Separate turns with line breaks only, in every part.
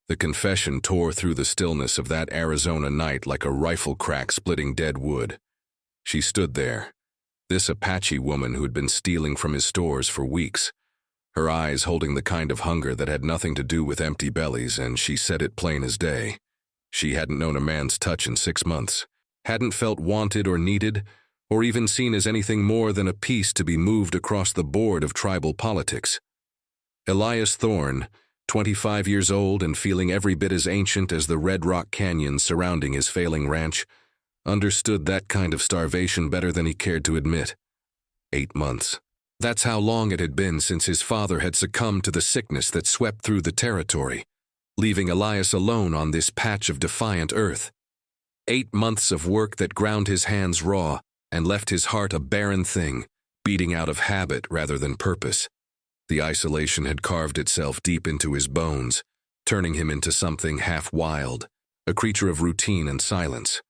The confession tore through the stillness of that Arizona night like a rifle crack splitting dead wood. She stood there, this Apache woman who had been stealing from his stores for weeks, her eyes holding the kind of hunger that had nothing to do with empty bellies, and she said it plain as day. She hadn't known a man's touch in 6 months, hadn't felt wanted or needed, or even seen as anything more than a piece to be moved across the board of tribal politics. Elias Thorne, 25 years old and feeling every bit as ancient as the Red Rock Canyon surrounding his failing ranch, understood that kind of starvation better than he cared to admit. 8 months. That's how long it had been since his father had succumbed to the sickness that swept through the territory, leaving Elias alone on this patch of defiant earth. 8 months of work that ground his hands raw and left his heart a barren thing, beating out of habit rather than purpose. The isolation had carved itself deep into his bones, turning him into something half-wild, a creature of routine and silence.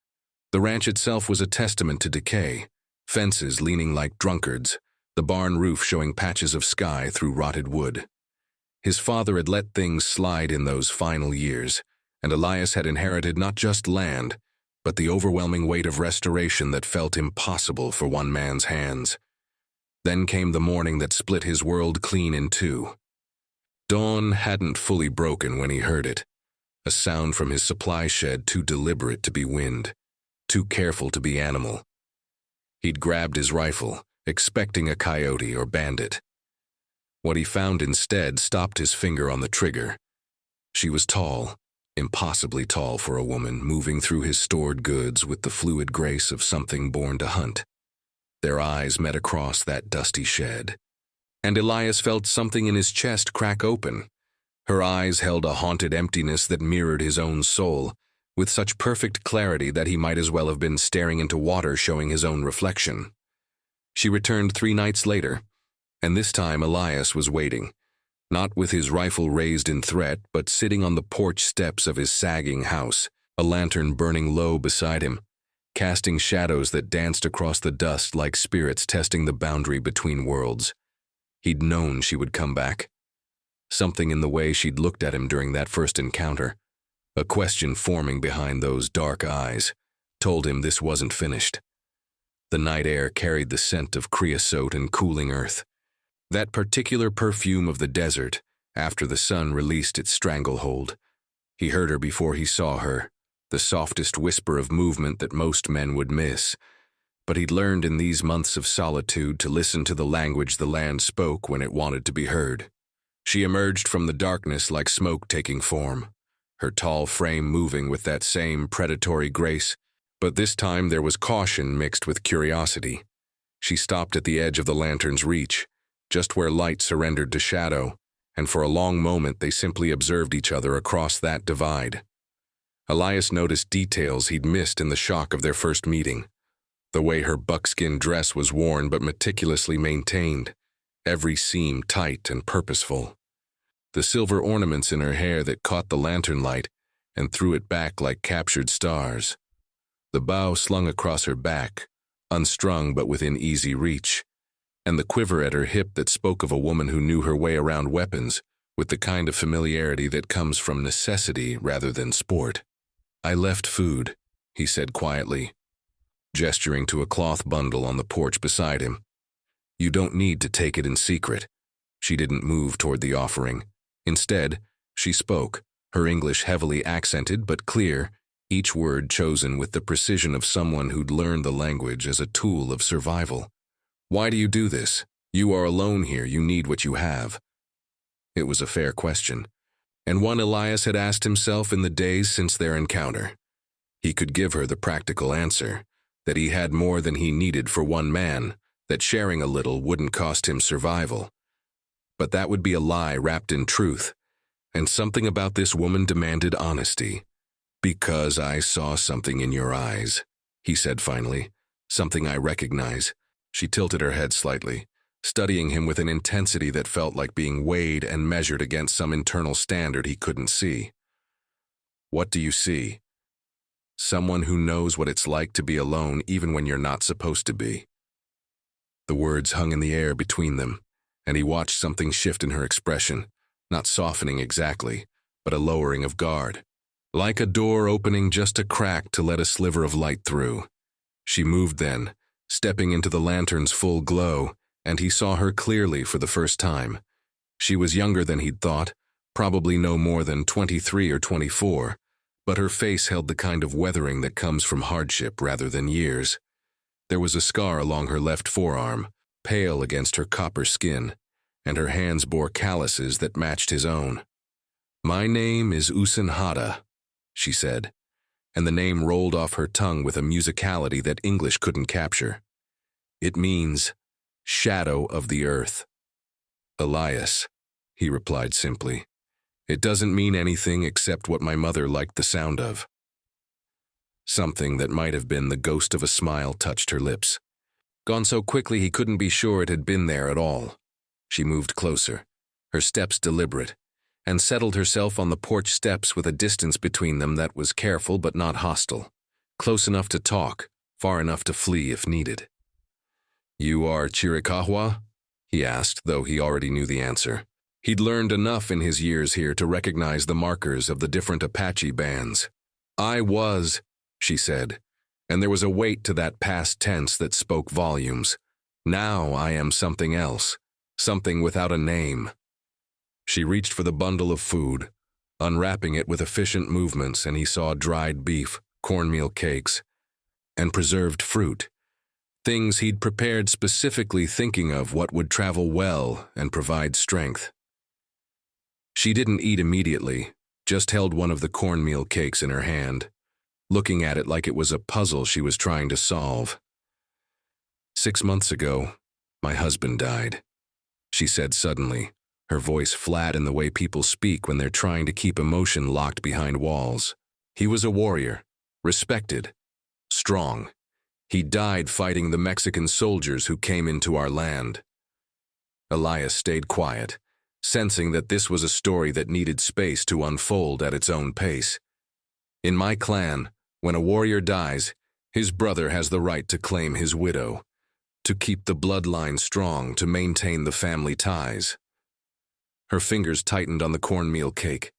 The ranch itself was a testament to decay, fences leaning like drunkards, the barn roof showing patches of sky through rotted wood. His father had let things slide in those final years, and Elias had inherited not just land, but the overwhelming weight of restoration that felt impossible for one man's hands. Then came the morning that split his world clean in two. Dawn hadn't fully broken when he heard it, a sound from his supply shed too deliberate to be wind, too careful to be animal. He'd grabbed his rifle, expecting a coyote or bandit. What he found instead stopped his finger on the trigger. She was tall, impossibly tall for a woman, moving through his stored goods with the fluid grace of something born to hunt. Their eyes met across that dusty shed, and Elias felt something in his chest crack open. Her eyes held a haunted emptiness that mirrored his own soul, with such perfect clarity that he might as well have been staring into water showing his own reflection. She returned 3 nights later, and this time Elias was waiting, not with his rifle raised in threat, but sitting on the porch steps of his sagging house, a lantern burning low beside him, casting shadows that danced across the dust like spirits testing the boundary between worlds. He'd known she would come back. Something in the way she'd looked at him during that first encounter, a question forming behind those dark eyes, told him this wasn't finished. The night air carried the scent of creosote and cooling earth, that particular perfume of the desert after the sun released its stranglehold. He heard her before he saw her, the softest whisper of movement that most men would miss, but he'd learned in these months of solitude to listen to the language the land spoke when it wanted to be heard. She emerged from the darkness like smoke taking form, her tall frame moving with that same predatory grace, but this time there was caution mixed with curiosity. She stopped at the edge of the lantern's reach, just where light surrendered to shadow, and for a long moment they simply observed each other across that divide. Elias noticed details he'd missed in the shock of their first meeting. The way her buckskin dress was worn but meticulously maintained, every seam tight and purposeful. The silver ornaments in her hair that caught the lantern light and threw it back like captured stars. The bow slung across her back, unstrung but within easy reach, and the quiver at her hip that spoke of a woman who knew her way around weapons with the kind of familiarity that comes from necessity rather than sport. "I left food," he said quietly, gesturing to a cloth bundle on the porch beside him. "You don't need to take it in secret." She didn't move toward the offering. Instead, she spoke, her English heavily accented but clear, each word chosen with the precision of someone who'd learned the language as a tool of survival. "Why do you do this? You are alone here, you need what you have." It was a fair question, and one Elias had asked himself in the days since their encounter. He could give her the practical answer, that he had more than he needed for one man, that sharing a little wouldn't cost him survival. But that would be a lie wrapped in truth, and something about this woman demanded honesty. "Because I saw something in your eyes," he said finally, "something I recognize." She tilted her head slightly, studying him with an intensity that felt like being weighed and measured against some internal standard he couldn't see. "What do you see?" "Someone who knows what it's like to be alone even when you're not supposed to be." The words hung in the air between them, and he watched something shift in her expression, not softening exactly, but a lowering of guard. Like a door opening just a crack to let a sliver of light through. She moved then, stepping into the lantern's full glow, and he saw her clearly for the first time. She was younger than he'd thought, probably no more than 23 or 24, but her face held the kind of weathering that comes from hardship rather than years. There was a scar along her left forearm, pale against her copper skin, and her hands bore calluses that matched his own. "My name is Usinhata," she said, and the name rolled off her tongue with a musicality that English couldn't capture. "It means shadow of the earth." "Elias," he replied simply. "It doesn't mean anything except what my mother liked the sound of." Something that might have been the ghost of a smile touched her lips. Gone so quickly he couldn't be sure it had been there at all. She moved closer, her steps deliberate, and settled herself on the porch steps with a distance between them that was careful but not hostile, close enough to talk, far enough to flee if needed. "You are Chiricahua?" he asked, though he already knew the answer. He'd learned enough in his years here to recognize the markers of the different Apache bands. "I was," she said, and there was a weight to that past tense that spoke volumes. "Now I am something else, something without a name." She reached for the bundle of food, unwrapping it with efficient movements, and he saw dried beef, cornmeal cakes, and preserved fruit. Things he'd prepared specifically thinking of what would travel well and provide strength. She didn't eat immediately, just held one of the cornmeal cakes in her hand, looking at it like it was a puzzle she was trying to solve. "6 months ago, my husband died," she said suddenly, her voice flat in the way people speak when they're trying to keep emotion locked behind walls. "He was a warrior, respected, strong. He died fighting the Mexican soldiers who came into our land." Elias stayed quiet, sensing that this was a story that needed space to unfold at its own pace. "In my clan, when a warrior dies, his brother has the right to claim his widow, to keep the bloodline strong, to maintain the family ties." Her fingers tightened on the cornmeal cake,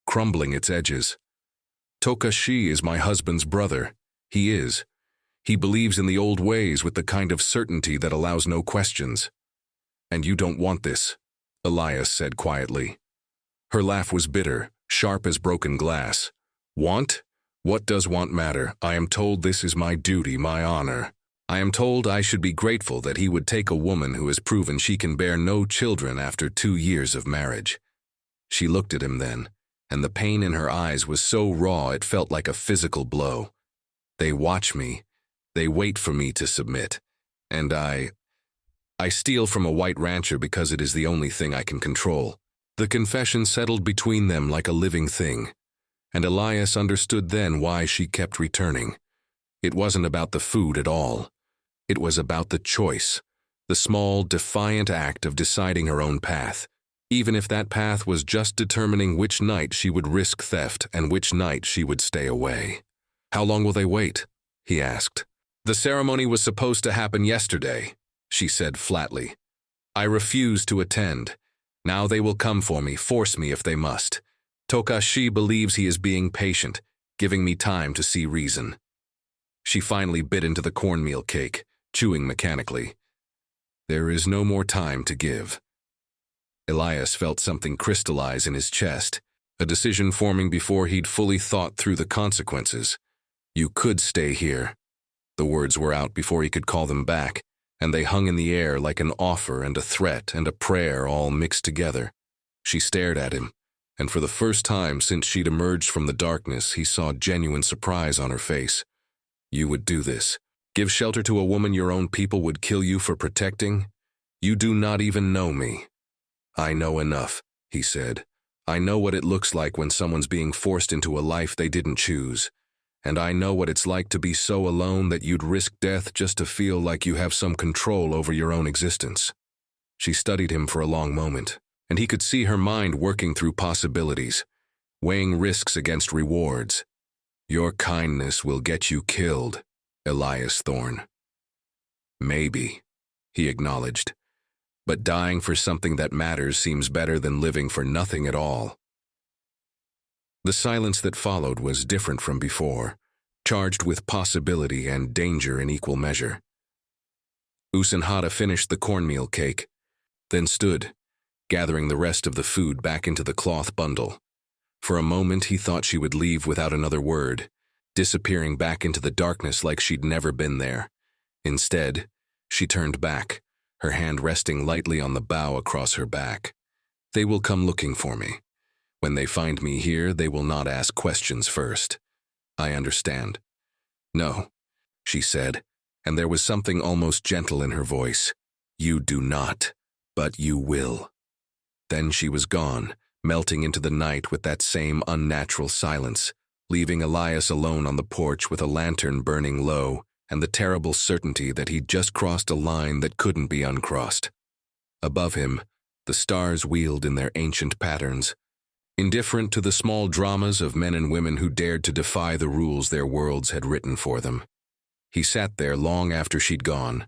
crumbling its edges. "Tokashi is my husband's brother. He is. He believes in the old ways with the kind of certainty that allows no questions. And you don't want this," Elias said quietly. Her laugh was bitter, sharp as broken glass. "Want? What does want matter? I am told this is my duty, my honor. I am told I should be grateful that he would take a woman who has proven she can bear no children after 2 years of marriage." She looked at him then, and the pain in her eyes was so raw it felt like a physical blow. "They watch me. They wait for me to submit. And I steal from a white rancher because it is the only thing I can control." The confession settled between them like a living thing, and Elias understood then why she kept returning. It wasn't about the food at all. It was about the choice, the small, defiant act of deciding her own path, even if that path was just determining which night she would risk theft and which night she would stay away. "How long will they wait?" he asked. "The ceremony was supposed to happen yesterday," she said flatly. "I refuse to attend. Now they will come for me, force me if they must. Tokashi believes he is being patient, giving me time to see reason." She finally bit into the cornmeal cake, chewing mechanically. "There is no more time to give." Elias felt something crystallize in his chest, a decision forming before he'd fully thought through the consequences. "You could stay here." The words were out before he could call them back, and they hung in the air like an offer and a threat and a prayer all mixed together. She stared at him, and for the first time since she'd emerged from the darkness, he saw genuine surprise on her face. "You would do this? Give shelter to a woman your own people would kill you for protecting? You do not even know me." "I know enough," he said. "I know what it looks like when someone's being forced into a life they didn't choose. And I know what it's like to be so alone that you'd risk death just to feel like you have some control over your own existence." She studied him for a long moment, and he could see her mind working through possibilities, weighing risks against rewards. "Your kindness will get you killed, Elias Thorne." "Maybe," he acknowledged, "but dying for something that matters seems better than living for nothing at all." The silence that followed was different from before, charged with possibility and danger in equal measure. Usanhata finished the cornmeal cake, then stood, gathering the rest of the food back into the cloth bundle. For a moment he thought she would leave without another word, disappearing back into the darkness like she'd never been there. Instead, she turned back, her hand resting lightly on the bough across her back. "They will come looking for me. When they find me here, they will not ask questions first. I understand." "No," she said, and there was something almost gentle in her voice. "You do not, but you will." Then she was gone, melting into the night with that same unnatural silence, leaving Elias alone on the porch with a lantern burning low and the terrible certainty that he'd just crossed a line that couldn't be uncrossed. Above him, the stars wheeled in their ancient patterns, indifferent to the small dramas of men and women who dared to defy the rules their worlds had written for them. He sat there long after she'd gone,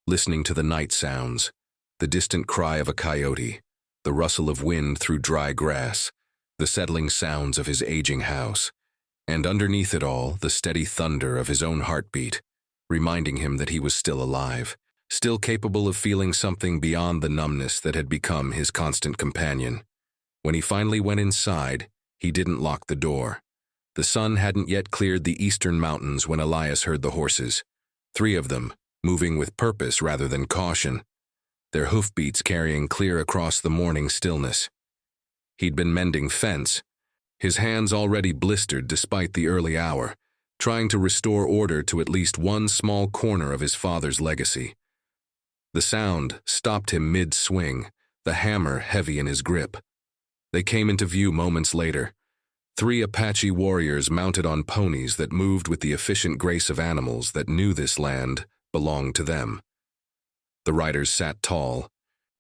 listening to the night sounds, the distant cry of a coyote, the rustle of wind through dry grass, the settling sounds of his aging house, and underneath it all, the steady thunder of his own heartbeat, reminding him that he was still alive, still capable of feeling something beyond the numbness that had become his constant companion. When he finally went inside, he didn't lock the door. The sun hadn't yet cleared the eastern mountains when Elias heard the horses, 3 of them, moving with purpose rather than caution, their hoofbeats carrying clear across the morning stillness. He'd been mending fence, his hands already blistered despite the early hour, trying to restore order to at least one small corner of his father's legacy. The sound stopped him mid-swing, the hammer heavy in his grip. They came into view moments later, 3 Apache warriors mounted on ponies that moved with the efficient grace of animals that knew this land belonged to them. The riders sat tall,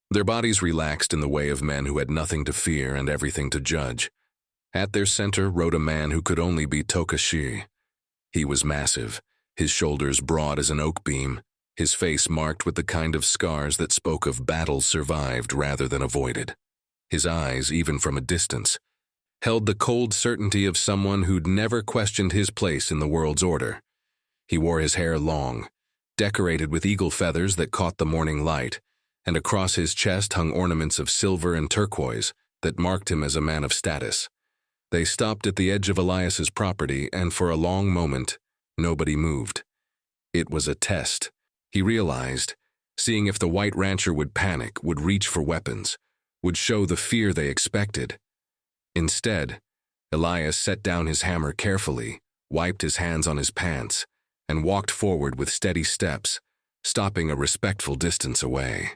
their bodies relaxed in the way of men who had nothing to fear and everything to judge. At their center rode a man who could only be Tokashi. He was massive, his shoulders broad as an oak beam, his face marked with the kind of scars that spoke of battles survived rather than avoided. His eyes, even from a distance, held the cold certainty of someone who'd never questioned his place in the world's order. He wore his hair long, decorated with eagle feathers that caught the morning light, and across his chest hung ornaments of silver and turquoise that marked him as a man of status. They stopped at the edge of Elias's property, and for a long moment, nobody moved. It was a test, he realized, seeing if the white rancher would panic, would reach for weapons, would show the fear they expected. Instead, Elias set down his hammer carefully, wiped his hands on his pants, and walked forward with steady steps, stopping a respectful distance away.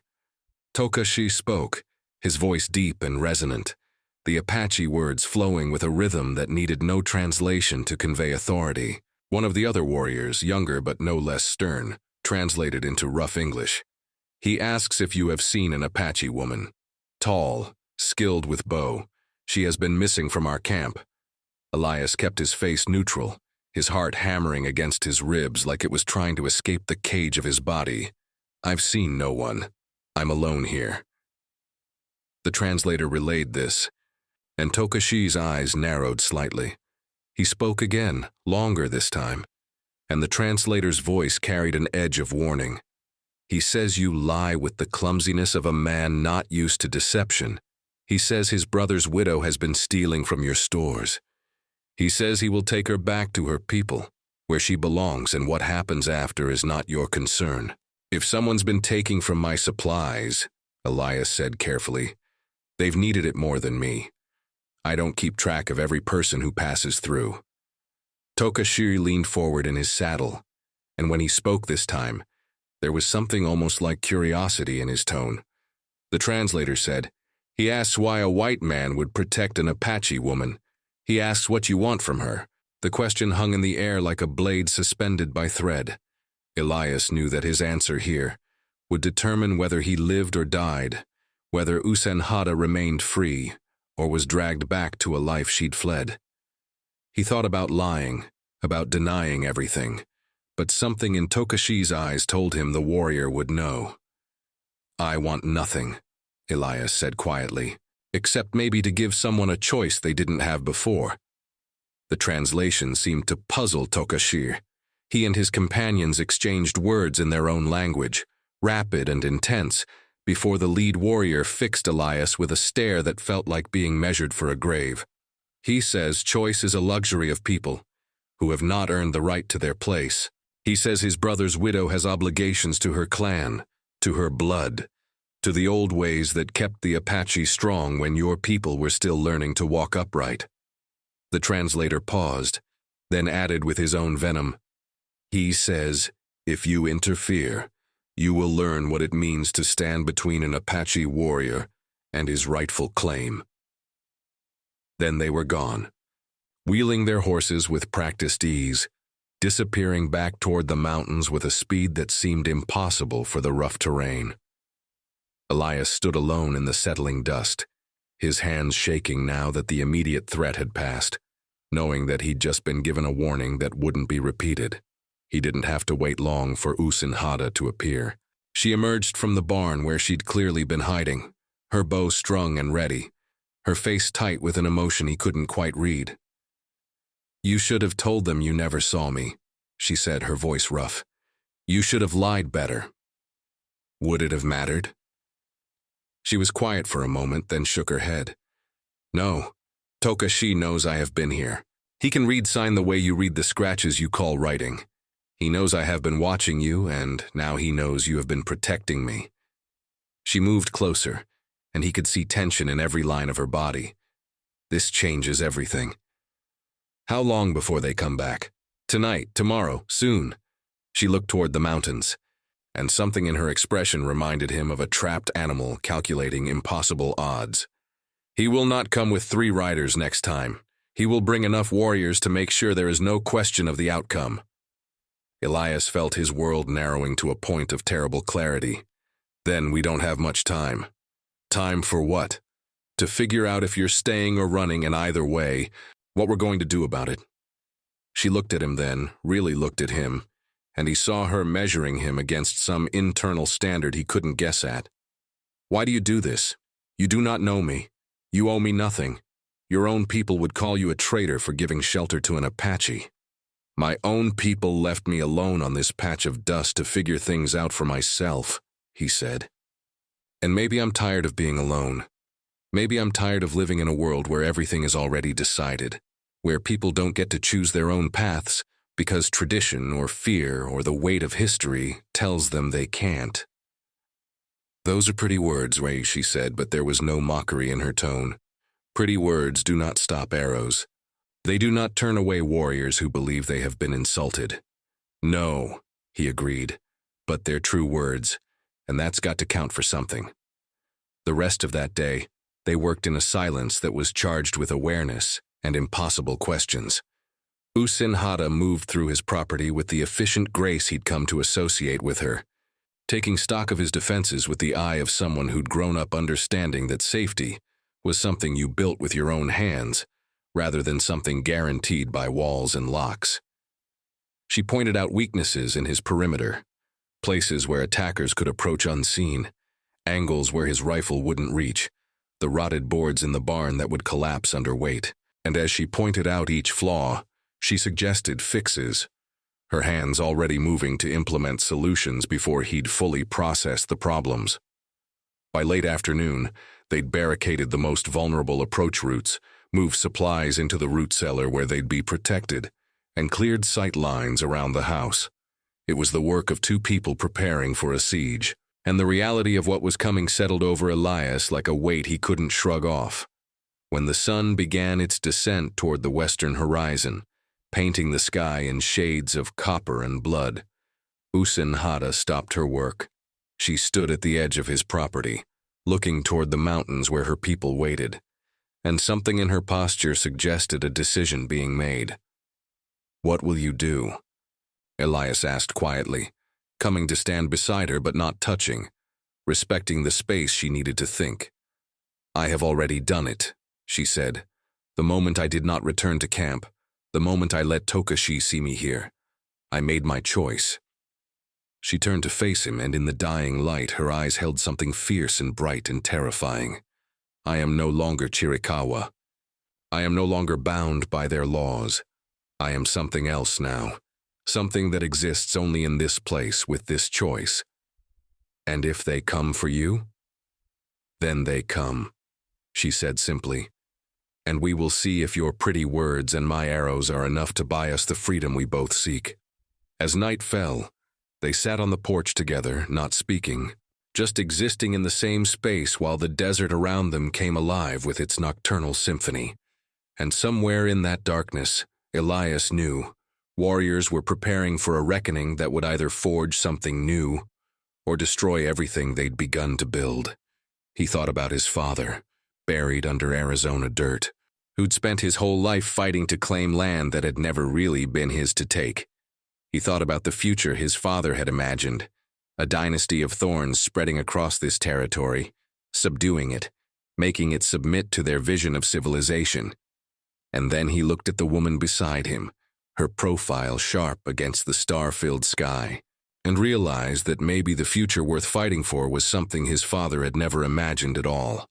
Tokashi spoke, his voice deep and resonant, the Apache words flowing with a rhythm that needed no translation to convey authority. One of the other warriors, younger but no less stern, translated into rough English. "He asks if you have seen an Apache woman. Tall, skilled with bow. She has been missing from our camp." Elias kept his face neutral, his heart hammering against his ribs like it was trying to escape the cage of his body. "I've seen no one. I'm alone here." The translator relayed this, and Tokashi's eyes narrowed slightly. He spoke again, longer this time, and the translator's voice carried an edge of warning. "He says you lie with the clumsiness of a man not used to deception. He says his brother's widow has been stealing from your stores. He says he will take her back to her people, where she belongs, and what happens after is not your concern. If someone's been taking from my supplies," Elias said carefully, "they've needed it more than me. I don't keep track of every person who passes through." Tokashi leaned forward in his saddle, and when he spoke this time, there was something almost like curiosity in his tone. The translator said, "He asks why a white man would protect an Apache woman. He asks what you want from her." The question hung in the air like a blade suspended by thread. Elias knew that his answer here would determine whether he lived or died, whether Usanhata remained free or was dragged back to a life she'd fled. He thought about lying, about denying everything, but something in Tokashi's eyes told him the warrior would know. "I want nothing," Elias said quietly, "except maybe to give someone a choice they didn't have before." The translation seemed to puzzle Tokashi. He and his companions exchanged words in their own language, rapid and intense, before the lead warrior fixed Elias with a stare that felt like being measured for a grave. He says choice is a luxury of people who have not earned the right to their place. He says his brother's widow has obligations to her clan, to her blood, to the old ways that kept the Apache strong when your people were still learning to walk upright. The translator paused, then added with his own venom, "He says, if you interfere, you will learn what it means to stand between an Apache warrior and his rightful claim." Then they were gone, wheeling their horses with practiced ease, disappearing back toward the mountains with a speed that seemed impossible for the rough terrain. Elias stood alone in the settling dust, his hands shaking now that the immediate threat had passed, knowing that he'd just been given a warning that wouldn't be repeated. He didn't have to wait long for Usinhada to appear. She emerged from the barn where she'd clearly been hiding, her bow strung and ready, her face tight with an emotion he couldn't quite read. "You should have told them you never saw me," she said, her voice rough. "You should have lied better." Would it have mattered? She was quiet for a moment, then shook her head. "No, Tokashi knows I have been here. He can read sign the way you read the scratches you call writing. He knows I have been watching you, and now he knows you have been protecting me." She moved closer, and he could see tension in every line of her body. This changes everything. "How long before they come back? Tonight, tomorrow, soon?" She looked toward the mountains, and something in her expression reminded him of a trapped animal calculating impossible odds. "He will not come with 3 riders next time. He will bring enough warriors to make sure there is no question of the outcome." Elias felt his world narrowing to a point of terrible clarity. "Then we don't have much time." "Time for what?" "To figure out if you're staying or running, and either way, what we're going to do about it." She looked at him then, really looked at him, and he saw her measuring him against some internal standard he couldn't guess at. "Why do you do this? You do not know me. You owe me nothing. Your own people would call you a traitor for giving shelter to an Apache." "My own people left me alone on this patch of dust to figure things out for myself," he said. "And maybe I'm tired of being alone. Maybe I'm tired of living in a world where everything is already decided, where people don't get to choose their own paths because tradition or fear or the weight of history tells them they can't." "Those are pretty words, Ray," she said, but there was no mockery in her tone. "Pretty words do not stop arrows. They do not turn away warriors who believe they have been insulted." "No," he agreed, "but they're true words, and that's got to count for something." The rest of that day, they worked in a silence that was charged with awareness and impossible questions. Usinhada moved through his property with the efficient grace he'd come to associate with her, taking stock of his defenses with the eye of someone who'd grown up understanding that safety was something you built with your own hands, rather than something guaranteed by walls and locks. She pointed out weaknesses in his perimeter, places where attackers could approach unseen, angles where his rifle wouldn't reach, the rotted boards in the barn that would collapse under weight. And as she pointed out each flaw, she suggested fixes, her hands already moving to implement solutions before he'd fully processed the problems. By late afternoon, they'd barricaded the most vulnerable approach routes, moved supplies into the root cellar where they'd be protected, and cleared sight lines around the house. It was the work of 2 people preparing for a siege, and the reality of what was coming settled over Elias like a weight he couldn't shrug off. When the sun began its descent toward the western horizon, painting the sky in shades of copper and blood, Usinhada stopped her work. She stood at the edge of his property, looking toward the mountains where her people waited, and something in her posture suggested a decision being made. "What will you do?" Elias asked quietly, coming to stand beside her but not touching, respecting the space she needed to think. "I have already done it," she said. "The moment I did not return to camp, the moment I let Tokashi see me here, I made my choice." She turned to face him, and in the dying light, her eyes held something fierce and bright and terrifying. "I am no longer Chirikawa. I am no longer bound by their laws. I am something else now, something that exists only in this place with this choice. And if they come for you, then they come, she said simply. And we will see if your pretty words and my arrows are enough to buy us the freedom we both seek. As night fell, they sat on the porch together, not speaking, just existing in the same space while the desert around them came alive with its nocturnal symphony. And somewhere in that darkness, Elias knew, warriors were preparing for a reckoning that would either forge something new or destroy everything they'd begun to build. He thought about his father, buried under Arizona dirt, who'd spent his whole life fighting to claim land that had never really been his to take. He thought about the future his father had imagined, a dynasty of thorns spreading across this territory, subduing it, making it submit to their vision of civilization. And then he looked at the woman beside him, her profile sharp against the star-filled sky, and realized that maybe the future worth fighting for was something his father had never imagined at all.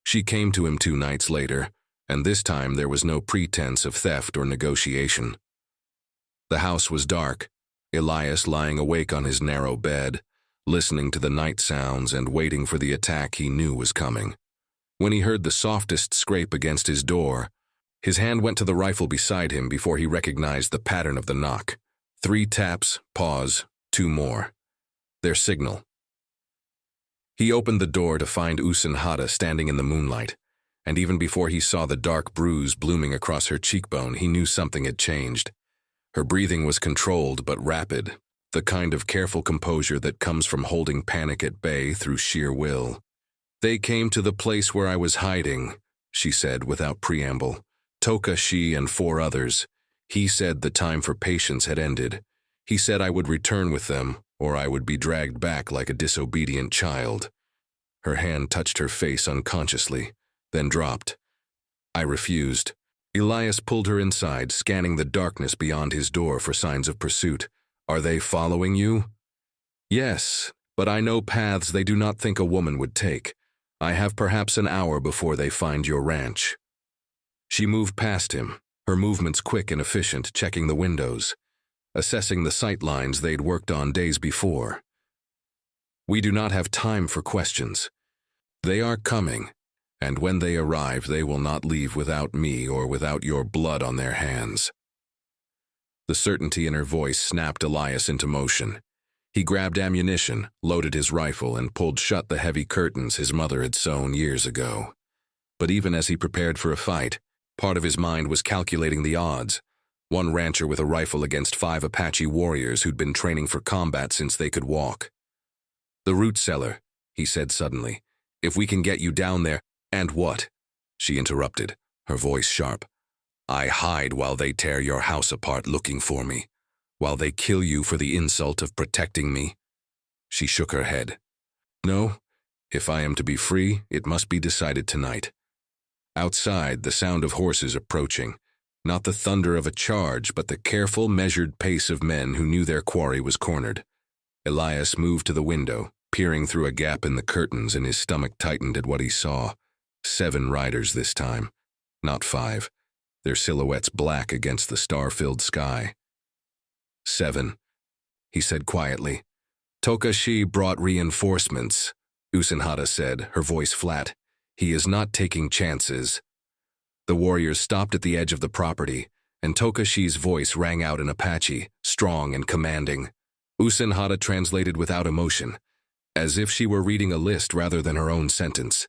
She came to him 2 nights later, and this time there was no pretense of theft or negotiation. The house was dark, Elias lying awake on his narrow bed, listening to the night sounds and waiting for the attack he knew was coming. When he heard the softest scrape against his door, his hand went to the rifle beside him before he recognized the pattern of the knock. 3 taps, pause, 2 more. Their signal. He opened the door to find Usanhata standing in the moonlight, and even before he saw the dark bruise blooming across her cheekbone, he knew something had changed. Her breathing was controlled but rapid, the kind of careful composure that comes from holding panic at bay through sheer will. "They came to the place where I was hiding," she said without preamble. "Toka, she, and 4 others. He said the time for patience had ended. He said I would return with them, or I would be dragged back like a disobedient child." Her hand touched her face unconsciously, then dropped. "I refused." Elias pulled her inside, scanning the darkness beyond his door for signs of pursuit. "Are they following you?" "Yes, but I know paths they do not think a woman would take. I have perhaps an hour before they find your ranch." She moved past him, her movements quick and efficient, checking the windows, assessing the sight lines they'd worked on days before. "We do not have time for questions. They are coming, and when they arrive, they will not leave without me or without your blood on their hands." The certainty in her voice snapped Elias into motion. He grabbed ammunition, loaded his rifle, and pulled shut the heavy curtains his mother had sewn years ago. But even as he prepared for a fight, part of his mind was calculating the odds. One rancher with a rifle against 5 Apache warriors who'd been training for combat since they could walk. "The root cellar," he said suddenly. "If we can get you down there—" "And what?" she interrupted, her voice sharp. "I hide while they tear your house apart looking for me, while they kill you for the insult of protecting me." She shook her head. "No, if I am to be free, it must be decided tonight." Outside, the sound of horses approaching, not the thunder of a charge, but the careful, measured pace of men who knew their quarry was cornered. Elias moved to the window, peering through a gap in the curtains, and his stomach tightened at what he saw. 7 riders this time, not 5, their silhouettes black against the star-filled sky. 7, he said quietly. "Tokashi brought reinforcements," Usanhata said, her voice flat. "He is not taking chances." The warriors stopped at the edge of the property, and Tokashi's voice rang out in Apache, strong and commanding. Usanhata translated without emotion, as if she were reading a list rather than her own sentence.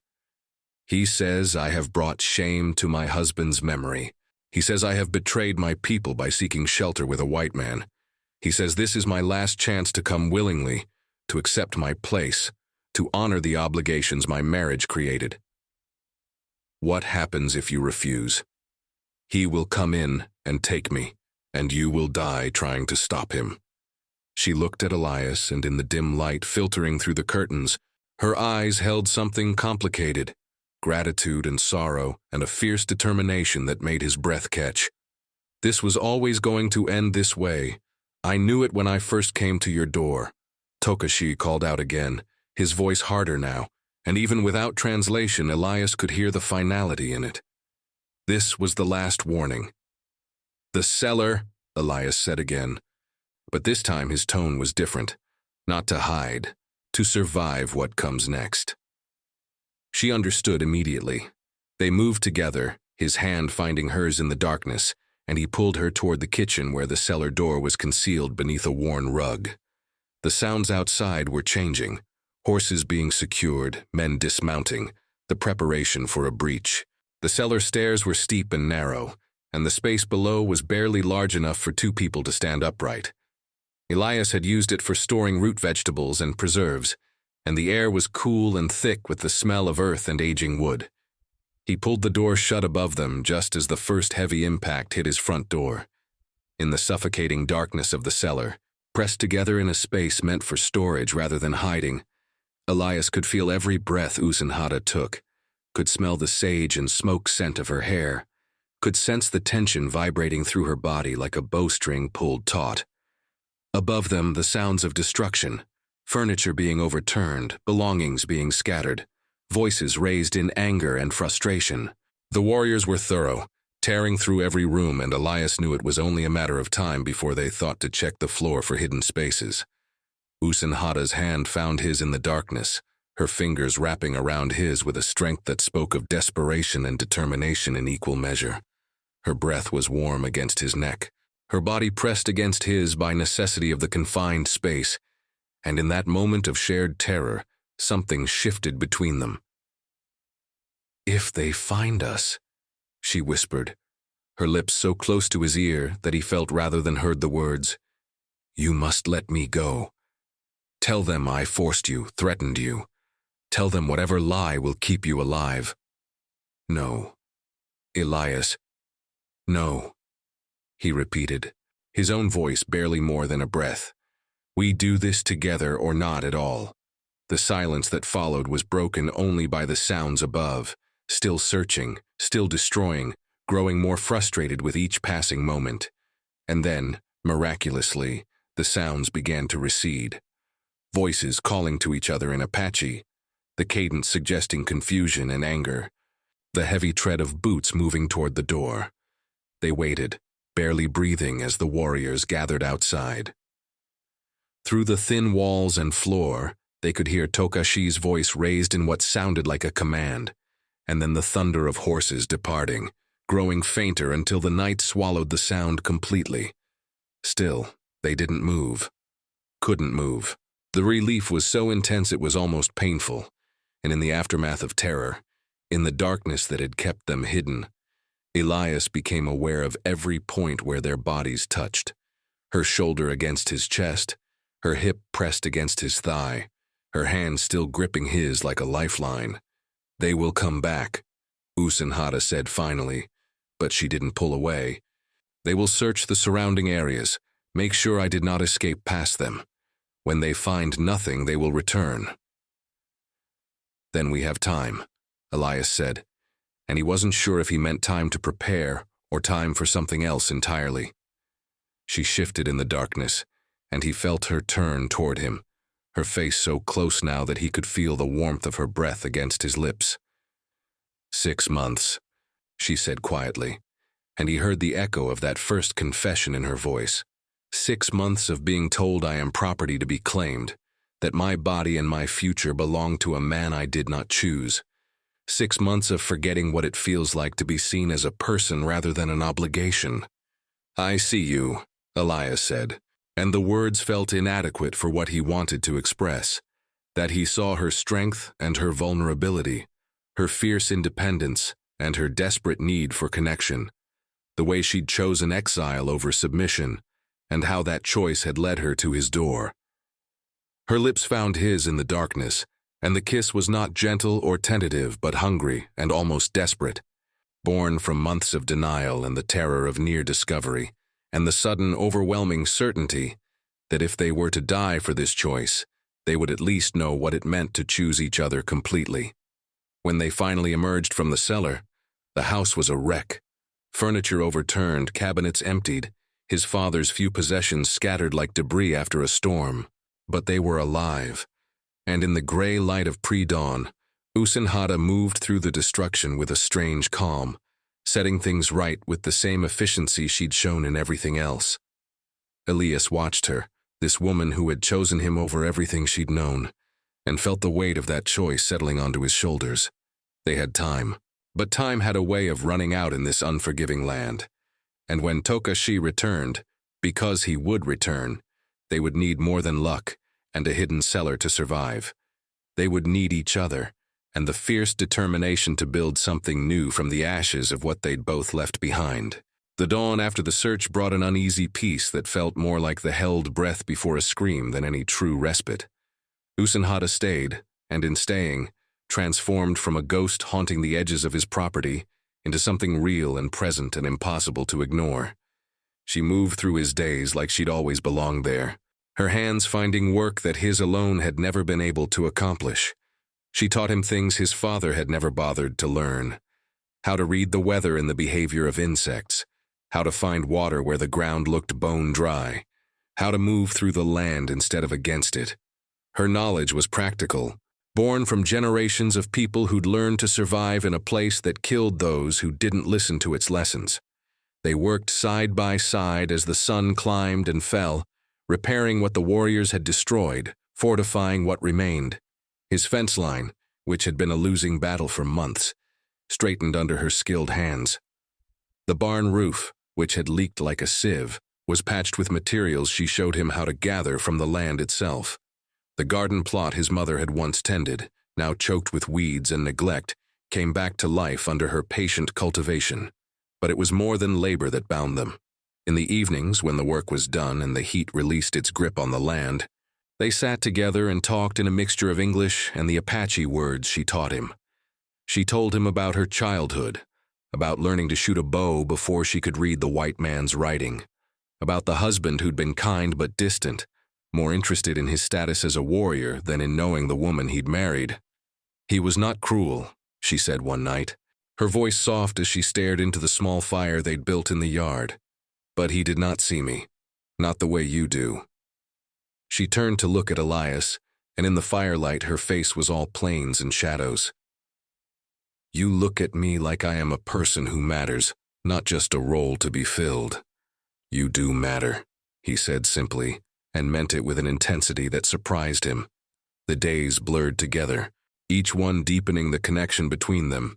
"He says I have brought shame to my husband's memory. He says I have betrayed my people by seeking shelter with a white man. He says this is my last chance to come willingly, to accept my place, to honor the obligations my marriage created. What happens if you refuse? He will come in and take me, and you will die trying to stop him." She looked at Elias, and in the dim light filtering through the curtains, her eyes held something complicated, gratitude and sorrow, and a fierce determination that made his breath catch. "This was always going to end this way. I knew it when I first came to your door." Tokashi called out again, his voice harder now, and even without translation, Elias could hear the finality in it. This was the last warning. "The cellar," Elias said again. But this time his tone was different. Not to hide, to survive what comes next. She understood immediately. They moved together, his hand finding hers in the darkness, and he pulled her toward the kitchen where the cellar door was concealed beneath a worn rug. The sounds outside were changing. Horses being secured, men dismounting, the preparation for a breach. The cellar stairs were steep and narrow, and the space below was barely large enough for two people to stand upright. Elias had used it for storing root vegetables and preserves, and the air was cool and thick with the smell of earth and aging wood. He pulled the door shut above them just as the first heavy impact hit his front door. In the suffocating darkness of the cellar, pressed together in a space meant for storage rather than hiding, Elias could feel every breath Usanhata took, could smell the sage and smoke scent of her hair, could sense the tension vibrating through her body like a bowstring pulled taut. Above them, the sounds of destruction, furniture being overturned, belongings being scattered, voices raised in anger and frustration. The warriors were thorough, tearing through every room, and Elias knew it was only a matter of time before they thought to check the floor for hidden spaces. Usanhata's hand found his in the darkness, her fingers wrapping around his with a strength that spoke of desperation and determination in equal measure. Her breath was warm against his neck, her body pressed against his by necessity of the confined space, and in that moment of shared terror, something shifted between them. "If they find us," she whispered, her lips so close to his ear that he felt rather than heard the words. "You must let me go. Tell them I forced you, threatened you. Tell them whatever lie will keep you alive." "No, Elias, no," he repeated, his own voice barely more than a breath. "We do this together or not at all." The silence that followed was broken only by the sounds above, still searching, still destroying, growing more frustrated with each passing moment. And then, miraculously, the sounds began to recede. Voices calling to each other in Apache, the cadence suggesting confusion and anger, the heavy tread of boots moving toward the door. They waited, barely breathing as the warriors gathered outside. Through the thin walls and floor, they could hear Tokashi's voice raised in what sounded like a command, and then the thunder of horses departing, growing fainter until the night swallowed the sound completely. Still, they didn't move. Couldn't move. The relief was so intense it was almost painful, and in the aftermath of terror, in the darkness that had kept them hidden, Elias became aware of every point where their bodies touched. Her shoulder against his chest, her hip pressed against his thigh, her hand still gripping his like a lifeline. "They will come back," Usanhata said finally, but she didn't pull away. "They will search the surrounding areas, make sure I did not escape past them. When they find nothing, they will return." "Then we have time," Elias said, and he wasn't sure if he meant time to prepare or time for something else entirely. She shifted in the darkness, and he felt her turn toward him, her face so close now that he could feel the warmth of her breath against his lips. "6 months," she said quietly, and he heard the echo of that first confession in her voice. 6 months of being told I am property to be claimed, that my body and my future belong to a man I did not choose. 6 months of forgetting what it feels like to be seen as a person rather than an obligation. "I see you," Elias said, and the words felt inadequate for what he wanted to express, that he saw her strength and her vulnerability, her fierce independence and her desperate need for connection, the way she'd chosen exile over submission, and how that choice had led her to his door. Her lips found his in the darkness, and the kiss was not gentle or tentative but hungry and almost desperate, born from months of denial and the terror of near discovery, and the sudden overwhelming certainty that if they were to die for this choice, they would at least know what it meant to choose each other completely. When they finally emerged from the cellar, the house was a wreck. Furniture overturned, cabinets emptied, his father's few possessions scattered like debris after a storm. But they were alive, and in the gray light of pre-dawn, Usanhata moved through the destruction with a strange calm, setting things right with the same efficiency she'd shown in everything else. Elias watched her, this woman who had chosen him over everything she'd known, and felt the weight of that choice settling onto his shoulders. They had time, but time had a way of running out in this unforgiving land. And when Tokashi returned, because he would return, they would need more than luck and a hidden cellar to survive. They would need each other, and the fierce determination to build something new from the ashes of what they'd both left behind. The dawn after the search brought an uneasy peace that felt more like the held breath before a scream than any true respite. Usanhata stayed, and in staying, transformed from a ghost haunting the edges of his property into something real and present and impossible to ignore. She moved through his days like she'd always belonged there, her hands finding work that his alone had never been able to accomplish. She taught him things his father had never bothered to learn. How to read the weather and the behavior of insects. How to find water where the ground looked bone dry. How to move through the land instead of against it. Her knowledge was practical, born from generations of people who'd learned to survive in a place that killed those who didn't listen to its lessons. They worked side by side as the sun climbed and fell, repairing what the warriors had destroyed, fortifying what remained. His fence line, which had been a losing battle for months, straightened under her skilled hands. The barn roof, which had leaked like a sieve, was patched with materials she showed him how to gather from the land itself. The garden plot his mother had once tended, now choked with weeds and neglect, came back to life under her patient cultivation. But it was more than labor that bound them. In the evenings, when the work was done and the heat released its grip on the land, they sat together and talked in a mixture of English and the Apache words she taught him. She told him about her childhood, about learning to shoot a bow before she could read the white man's writing, about the husband who'd been kind but distant, more interested in his status as a warrior than in knowing the woman he'd married. "He was not cruel," she said one night, her voice soft as she stared into the small fire they'd built in the yard. "But he did not see me, not the way you do." She turned to look at Elias, and in the firelight her face was all plains and shadows. "You look at me like I am a person who matters, not just a role to be filled." "You do matter," he said simply, and meant it with an intensity that surprised him. The days blurred together, each one deepening the connection between them,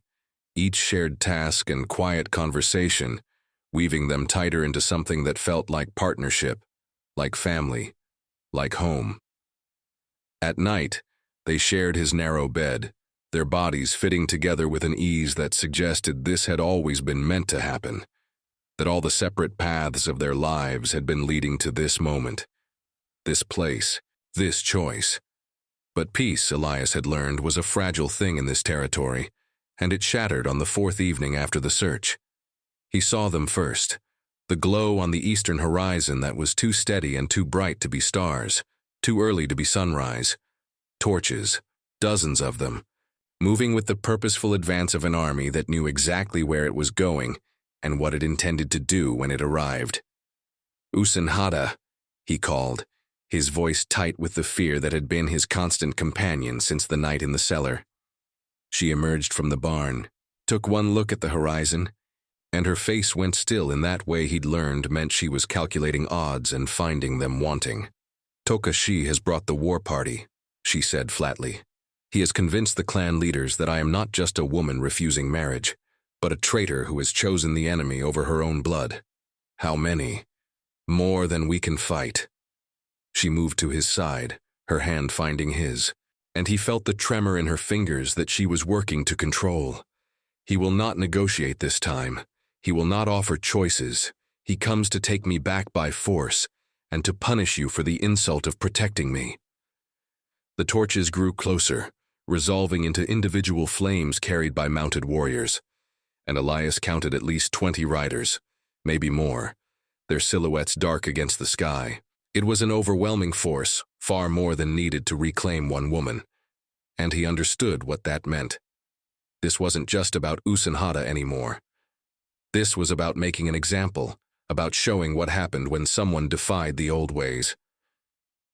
each shared task and quiet conversation, weaving them tighter into something that felt like partnership, like family, like home. At night, they shared his narrow bed, their bodies fitting together with an ease that suggested this had always been meant to happen, that all the separate paths of their lives had been leading to this moment, this place, this choice. But peace, Elias had learned, was a fragile thing in this territory, and it shattered on the fourth evening after the search. He saw them first, the glow on the eastern horizon that was too steady and too bright to be stars, too early to be sunrise. Torches, dozens of them, moving with the purposeful advance of an army that knew exactly where it was going and what it intended to do when it arrived. "Usanhata," he called, his voice tight with the fear that had been his constant companion since the night in the cellar. She emerged from the barn, took one look at the horizon, and her face went still in that way he'd learned meant she was calculating odds and finding them wanting. "Tokashi has brought the war party," she said flatly. "He has convinced the clan leaders that I am not just a woman refusing marriage, but a traitor who has chosen the enemy over her own blood. How many? More than we can fight." She moved to his side, her hand finding his, and he felt the tremor in her fingers that she was working to control. "He will not negotiate this time. He will not offer choices. He comes to take me back by force, and to punish you for the insult of protecting me." The torches grew closer, resolving into individual flames carried by mounted warriors, and Elias counted at least 20 riders, maybe more, their silhouettes dark against the sky. It was an overwhelming force, far more than needed to reclaim one woman, and he understood what that meant. This wasn't just about Usanhata anymore. This was about making an example, about showing what happened when someone defied the old ways.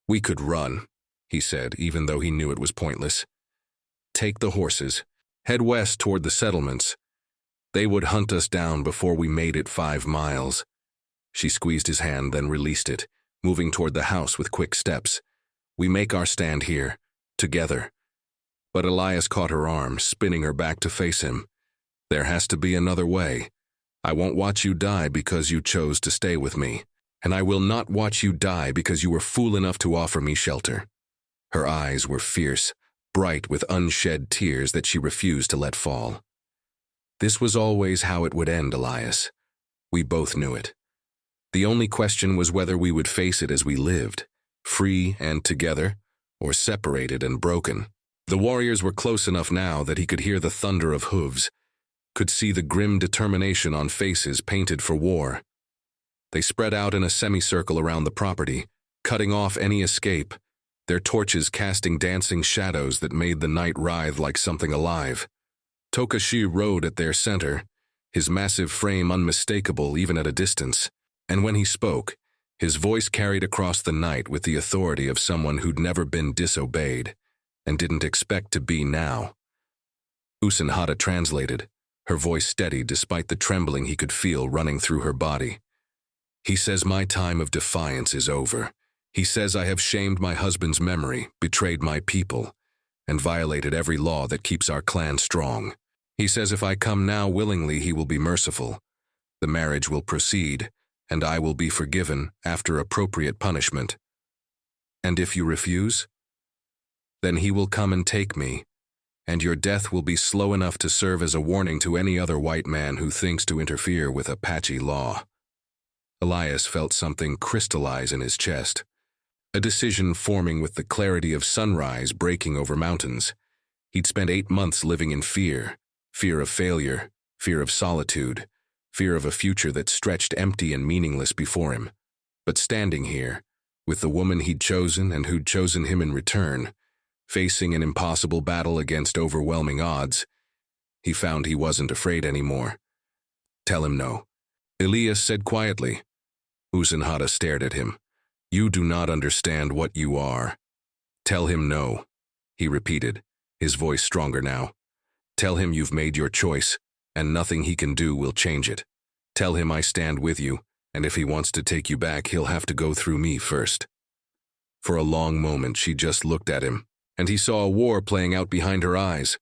"We could run," he said, even though he knew it was pointless. "Take the horses, head west toward the settlements. They would hunt us down before we made it 5 miles. She squeezed his hand, then released it, moving toward the house with quick steps. We make our stand here, together. But Elias caught her arm, spinning her back to face him. There has to be another way. I won't watch you die because you chose to stay with me, and I will not watch you die because you were fool enough to offer me shelter. Her eyes were fierce, bright with unshed tears that she refused to let fall. This was always how it would end, Elias. We both knew it. The only question was whether we would face it as we lived, free and together, or separated and broken. The warriors were close enough now that he could hear the thunder of hooves, could see the grim determination on faces painted for war. They spread out in a semicircle around the property, cutting off any escape, their torches casting dancing shadows that made the night writhe like something alive. Tokashi rode at their center, his massive frame unmistakable even at a distance, and when he spoke, his voice carried across the night with the authority of someone who'd never been disobeyed, and didn't expect to be now. Usanhata translated, her voice steady despite the trembling he could feel running through her body. He says my time of defiance is over. He says I have shamed my husband's memory, betrayed my people, and violated every law that keeps our clan strong. He says if I come now willingly, he will be merciful. The marriage will proceed, and I will be forgiven after appropriate punishment. And if you refuse, then he will come and take me, and your death will be slow enough to serve as a warning to any other white man who thinks to interfere with Apache law. Elias felt something crystallize in his chest, a decision forming with the clarity of sunrise breaking over mountains. He'd spent 8 months living in fear of failure, fear of solitude, fear of a future that stretched empty and meaningless before him. But standing here, with the woman he'd chosen and who'd chosen him in return, facing an impossible battle against overwhelming odds, he found he wasn't afraid anymore. Tell him no, Elias said quietly. Usanhata stared at him. You do not understand what you are. Tell him no, he repeated, his voice stronger now. Tell him you've made your choice, and nothing he can do will change it. Tell him I stand with you, and if he wants to take you back, he'll have to go through me first. For a long moment she just looked at him, and he saw a war playing out behind her eyes,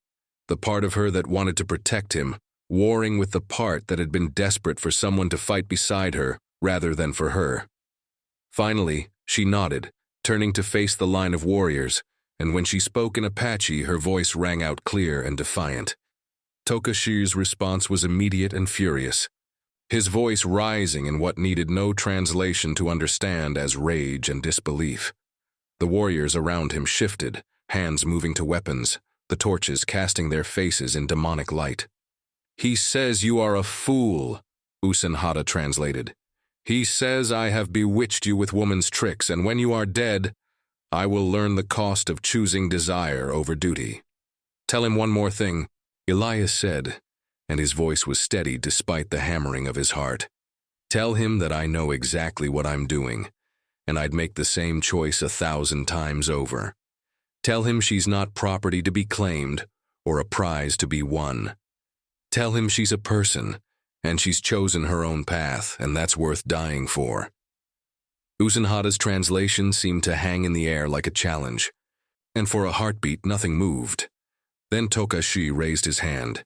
the part of her that wanted to protect him, warring with the part that had been desperate for someone to fight beside her rather than for her. Finally, she nodded, turning to face the line of warriors, and when she spoke in Apache, her voice rang out clear and defiant. Tokashi's response was immediate and furious, his voice rising in what needed no translation to understand as rage and disbelief. The warriors around him shifted, hands moving to weapons, the torches casting their faces in demonic light. He says you are a fool, Usanhata translated. He says I have bewitched you with woman's tricks, and when you are dead, I will learn the cost of choosing desire over duty. Tell him one more thing, Elias said, and his voice was steady despite the hammering of his heart. Tell him that I know exactly what I'm doing, and I'd make the same choice 1,000 times over. Tell him she's not property to be claimed or a prize to be won. Tell him she's a person, and she's chosen her own path, and that's worth dying for. Usanhata's translation seemed to hang in the air like a challenge, and for a heartbeat nothing moved. Then Tokashi raised his hand,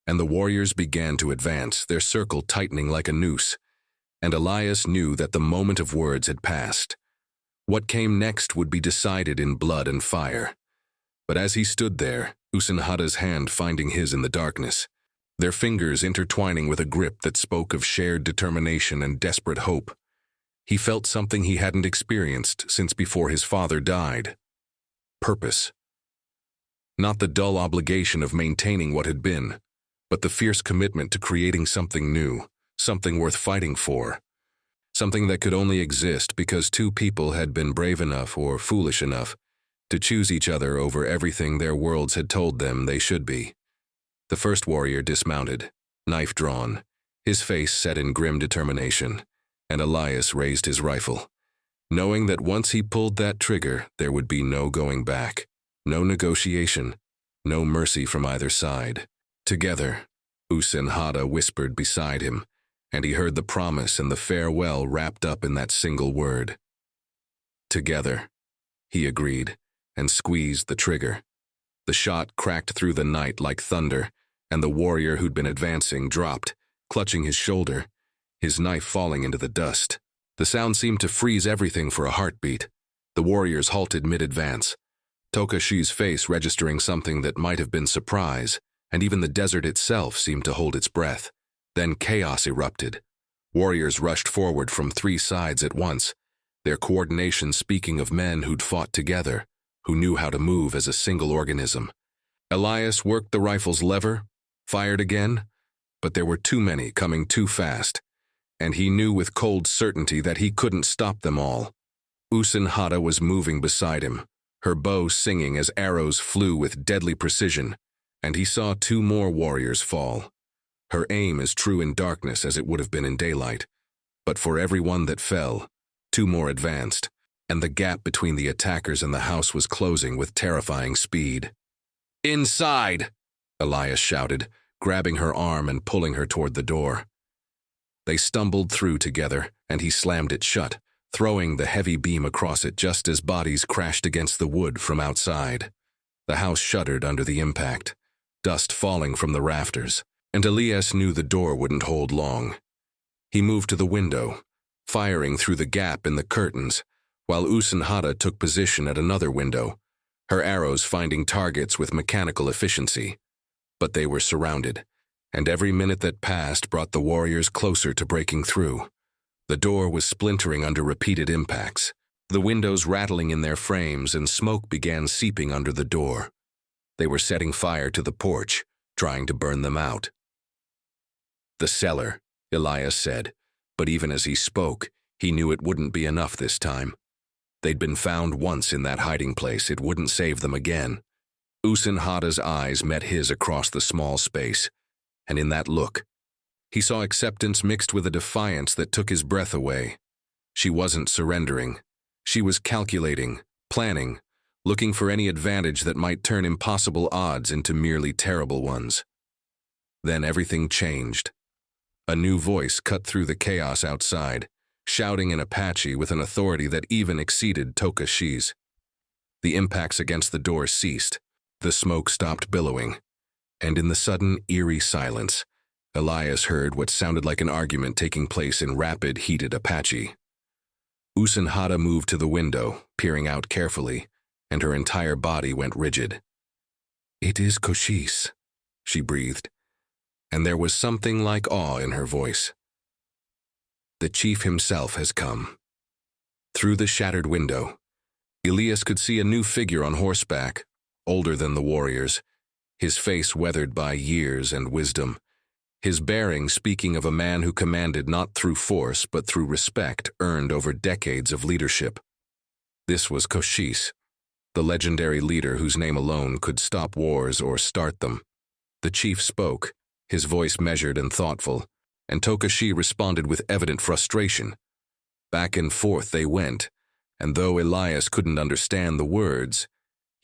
and the warriors began to advance, their circle tightening like a noose, and Elias knew that the moment of words had passed. What came next would be decided in blood and fire. But as he stood there, Usanhata's hand finding his in the darkness, their fingers intertwining with a grip that spoke of shared determination and desperate hope, he felt something he hadn't experienced since before his father died. Purpose. Not the dull obligation of maintaining what had been, but the fierce commitment to creating something new, something worth fighting for, something that could only exist because two people had been brave enough or foolish enough to choose each other over everything their worlds had told them they should be. The first warrior dismounted, knife drawn, his face set in grim determination, and Elias raised his rifle, knowing that once he pulled that trigger, there would be no going back, no negotiation, no mercy from either side. Together, Usinhata whispered beside him, and he heard the promise and the farewell wrapped up in that single word. Together, he agreed, and squeezed the trigger. The shot cracked through the night like thunder, and the warrior who'd been advancing dropped, clutching his shoulder, his knife falling into the dust. The sound seemed to freeze everything for a heartbeat. The warriors halted mid-advance, Tokashi's face registering something that might have been surprise, and even the desert itself seemed to hold its breath. Then chaos erupted. Warriors rushed forward from 3 sides at once, their coordination speaking of men who'd fought together, who knew how to move as a single organism. Elias worked the rifle's lever, fired again, but there were too many coming too fast, and he knew with cold certainty that he couldn't stop them all. Usinhata was moving beside him, her bow singing as arrows flew with deadly precision, and he saw 2 more warriors fall. Her aim as true in darkness as it would have been in daylight, but for every one that fell, 2 more advanced, and the gap between the attackers and the house was closing with terrifying speed. "Inside!" Elias shouted, grabbing her arm and pulling her toward the door. They stumbled through together, and he slammed it shut, throwing the heavy beam across it just as bodies crashed against the wood from outside. The house shuddered under the impact, dust falling from the rafters, and Elias knew the door wouldn't hold long. He moved to the window, firing through the gap in the curtains, while Usinhata took position at another window, her arrows finding targets with mechanical efficiency. But they were surrounded, and every minute that passed brought the warriors closer to breaking through. The door was splintering under repeated impacts, the windows rattling in their frames, and smoke began seeping under the door. They were setting fire to the porch, trying to burn them out. "The cellar," Elias said, but even as he spoke, he knew it wouldn't be enough this time. They'd been found once in that hiding place, it wouldn't save them again. Usinhata's eyes met his across the small space, and in that look, he saw acceptance mixed with a defiance that took his breath away. She wasn't surrendering. She was calculating, planning, looking for any advantage that might turn impossible odds into merely terrible ones. Then everything changed. A new voice cut through the chaos outside, shouting in Apache with an authority that even exceeded Tokashi's. The impacts against the door ceased, the smoke stopped billowing, and in the sudden, eerie silence, Elias heard what sounded like an argument taking place in rapid, heated Apache. Usinhata moved to the window, peering out carefully, and her entire body went rigid. "It is Cochise," she breathed, and there was something like awe in her voice. "The chief himself has come." Through the shattered window, Elias could see a new figure on horseback, older than the warriors, his face weathered by years and wisdom, his bearing speaking of a man who commanded not through force but through respect earned over decades of leadership. This was Cochise, the legendary leader whose name alone could stop wars or start them. The chief spoke, his voice measured and thoughtful, and Tokashi responded with evident frustration. Back and forth they went, and though Elias couldn't understand the words,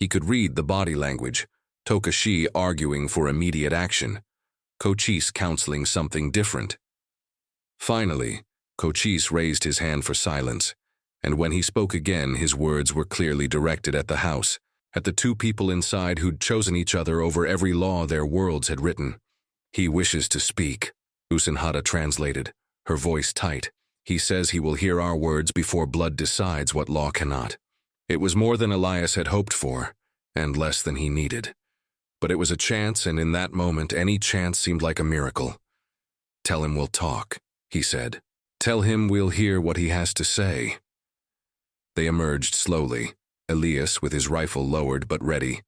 he could read the body language, Tokashi arguing for immediate action, Cochise counseling something different. Finally, Cochise raised his hand for silence, and when he spoke again, his words were clearly directed at the house, at the 2 people inside who'd chosen each other over every law their worlds had written. "He wishes to speak," Usinhata translated, her voice tight. "He says he will hear our words before blood decides what law cannot." It was more than Elias had hoped for, and less than he needed. But it was a chance, and in that moment, any chance seemed like a miracle. "Tell him we'll talk," he said. "Tell him we'll hear what he has to say." They emerged slowly, Elias with his rifle lowered but ready,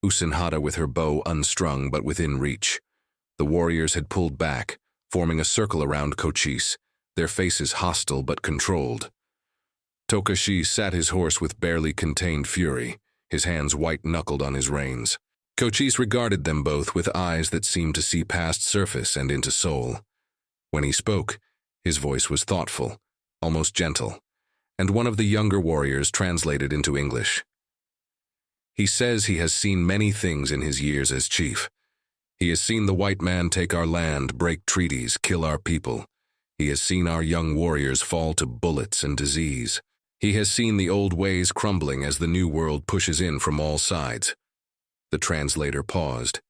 Usinhata with her bow unstrung but within reach. The warriors had pulled back, forming a circle around Cochise, their faces hostile but controlled. Tokashi sat his horse with barely contained fury, his hands white-knuckled on his reins. Cochise regarded them both with eyes that seemed to see past surface and into soul. When he spoke, his voice was thoughtful, almost gentle, and one of the younger warriors translated into English. "He says he has seen many things in his years as chief. He has seen the white man take our land, break treaties, kill our people. He has seen our young warriors fall to bullets and disease. He has seen the old ways crumbling as the new world pushes in from all sides. The translator paused.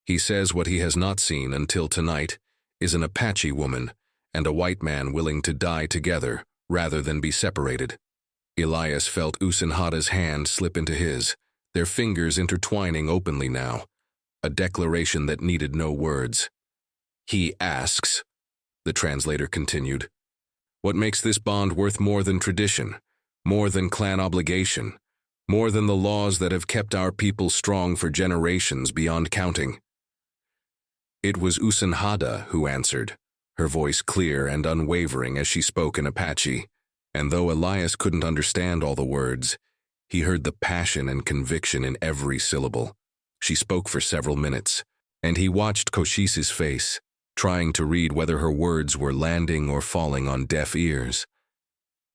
He says what he has not seen until tonight is an Apache woman and a white man willing to die together rather than be separated. Elias felt Usinhata's hand slip into his, their fingers intertwining openly now, a declaration that needed no words. He asks, the translator continued, what makes this bond worth more than tradition, more than clan obligation, more than the laws that have kept our people strong for generations beyond counting? It was Usinhata who answered, her voice clear and unwavering as she spoke in Apache, and though Elias couldn't understand all the words, he heard the passion and conviction in every syllable. She spoke for several minutes, and he watched Cochis's face, trying to read whether her words were landing or falling on deaf ears.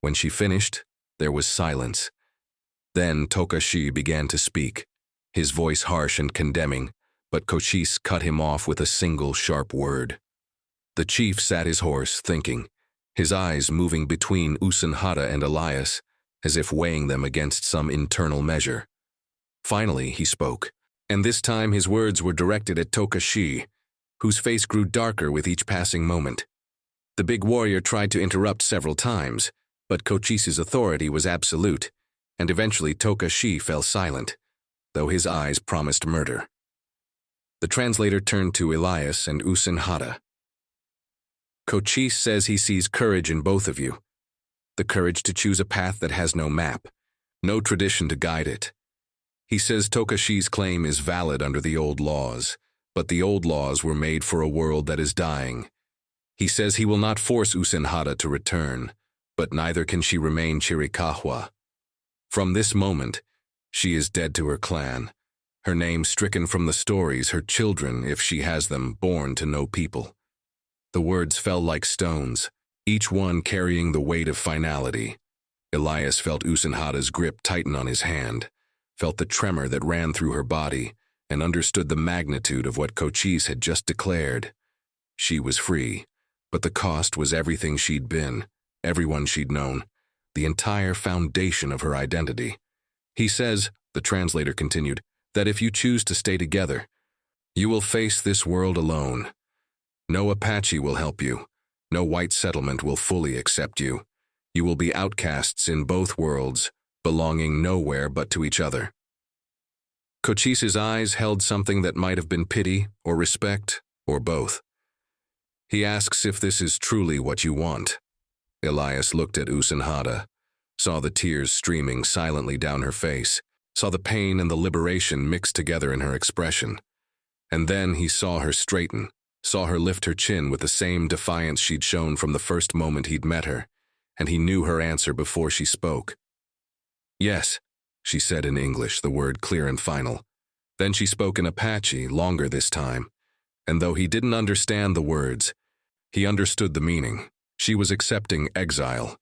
When she finished, there was silence. Then Tokashi began to speak, his voice harsh and condemning, but Cochise cut him off with a single sharp word. The chief sat his horse, thinking, his eyes moving between Usinhata and Elias, as if weighing them against some internal measure. Finally, he spoke, and this time his words were directed at Tokashi, whose face grew darker with each passing moment. The big warrior tried to interrupt several times, but Cochis's authority was absolute, and eventually Tokashi fell silent, though his eyes promised murder. The translator turned to Elias and Usinhata. Cochise says he sees courage in both of you, the courage to choose a path that has no map, no tradition to guide it. He says Tokashi's claim is valid under the old laws, but the old laws were made for a world that is dying. He says he will not force Usinhata to return, but neither can she remain Chiricahua. From this moment, she is dead to her clan, her name stricken from the stories, her children, if she has them, born to no people. The words fell like stones, each one carrying the weight of finality. Elias felt Usinhata's grip tighten on his hand, felt the tremor that ran through her body, and understood the magnitude of what Cochise had just declared. She was free, but the cost was everything she'd been, everyone she'd known, the entire foundation of her identity. He says, the translator continued, that if you choose to stay together, you will face this world alone. No Apache will help you. No white settlement will fully accept you. You will be outcasts in both worlds, belonging nowhere but to each other. Cochise's eyes held something that might have been pity or respect, or both. He asks if this is truly what you want. Elias looked at Usinhata, saw the tears streaming silently down her face, saw the pain and the liberation mixed together in her expression. And then he saw her straighten, saw her lift her chin with the same defiance she'd shown from the first moment he'd met her, and he knew her answer before she spoke. Yes, she said in English, the word clear and final. Then she spoke in Apache, longer this time, and though he didn't understand the words, he understood the meaning. She was accepting exile,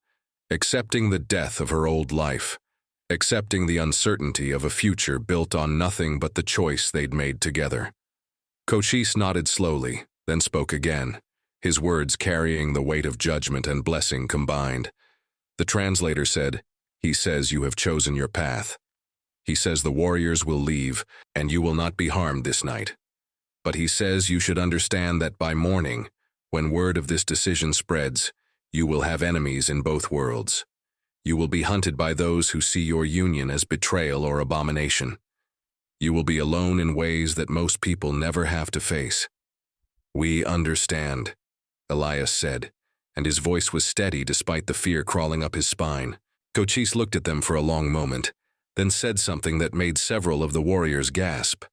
accepting the death of her old life, accepting the uncertainty of a future built on nothing but the choice they'd made together. Cochise nodded slowly, then spoke again, his words carrying the weight of judgment and blessing combined. The translator said, he says you have chosen your path. He says the warriors will leave, and you will not be harmed this night. But he says you should understand that by morning, when word of this decision spreads, you will have enemies in both worlds. You will be hunted by those who see your union as betrayal or abomination. You will be alone in ways that most people never have to face. We understand, Elias said, and his voice was steady despite the fear crawling up his spine. Cochise looked at them for a long moment, then said something that made several of the warriors gasp.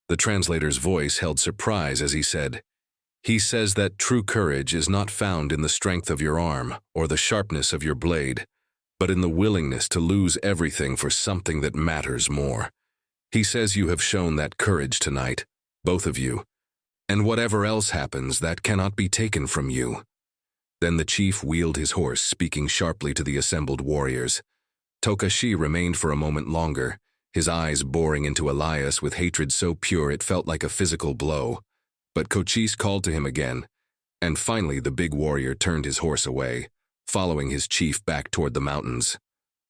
The translator's voice held surprise as he said, he says that true courage is not found in the strength of your arm or the sharpness of your blade, but in the willingness to lose everything for something that matters more. He says you have shown that courage tonight, both of you, and whatever else happens, that cannot be taken from you. Then the chief wheeled his horse, speaking sharply to the assembled warriors. Tokashi remained for a moment longer, his eyes boring into Elias with hatred so pure it felt like a physical blow. But Cochise called to him again, and finally the big warrior turned his horse away, following his chief back toward the mountains.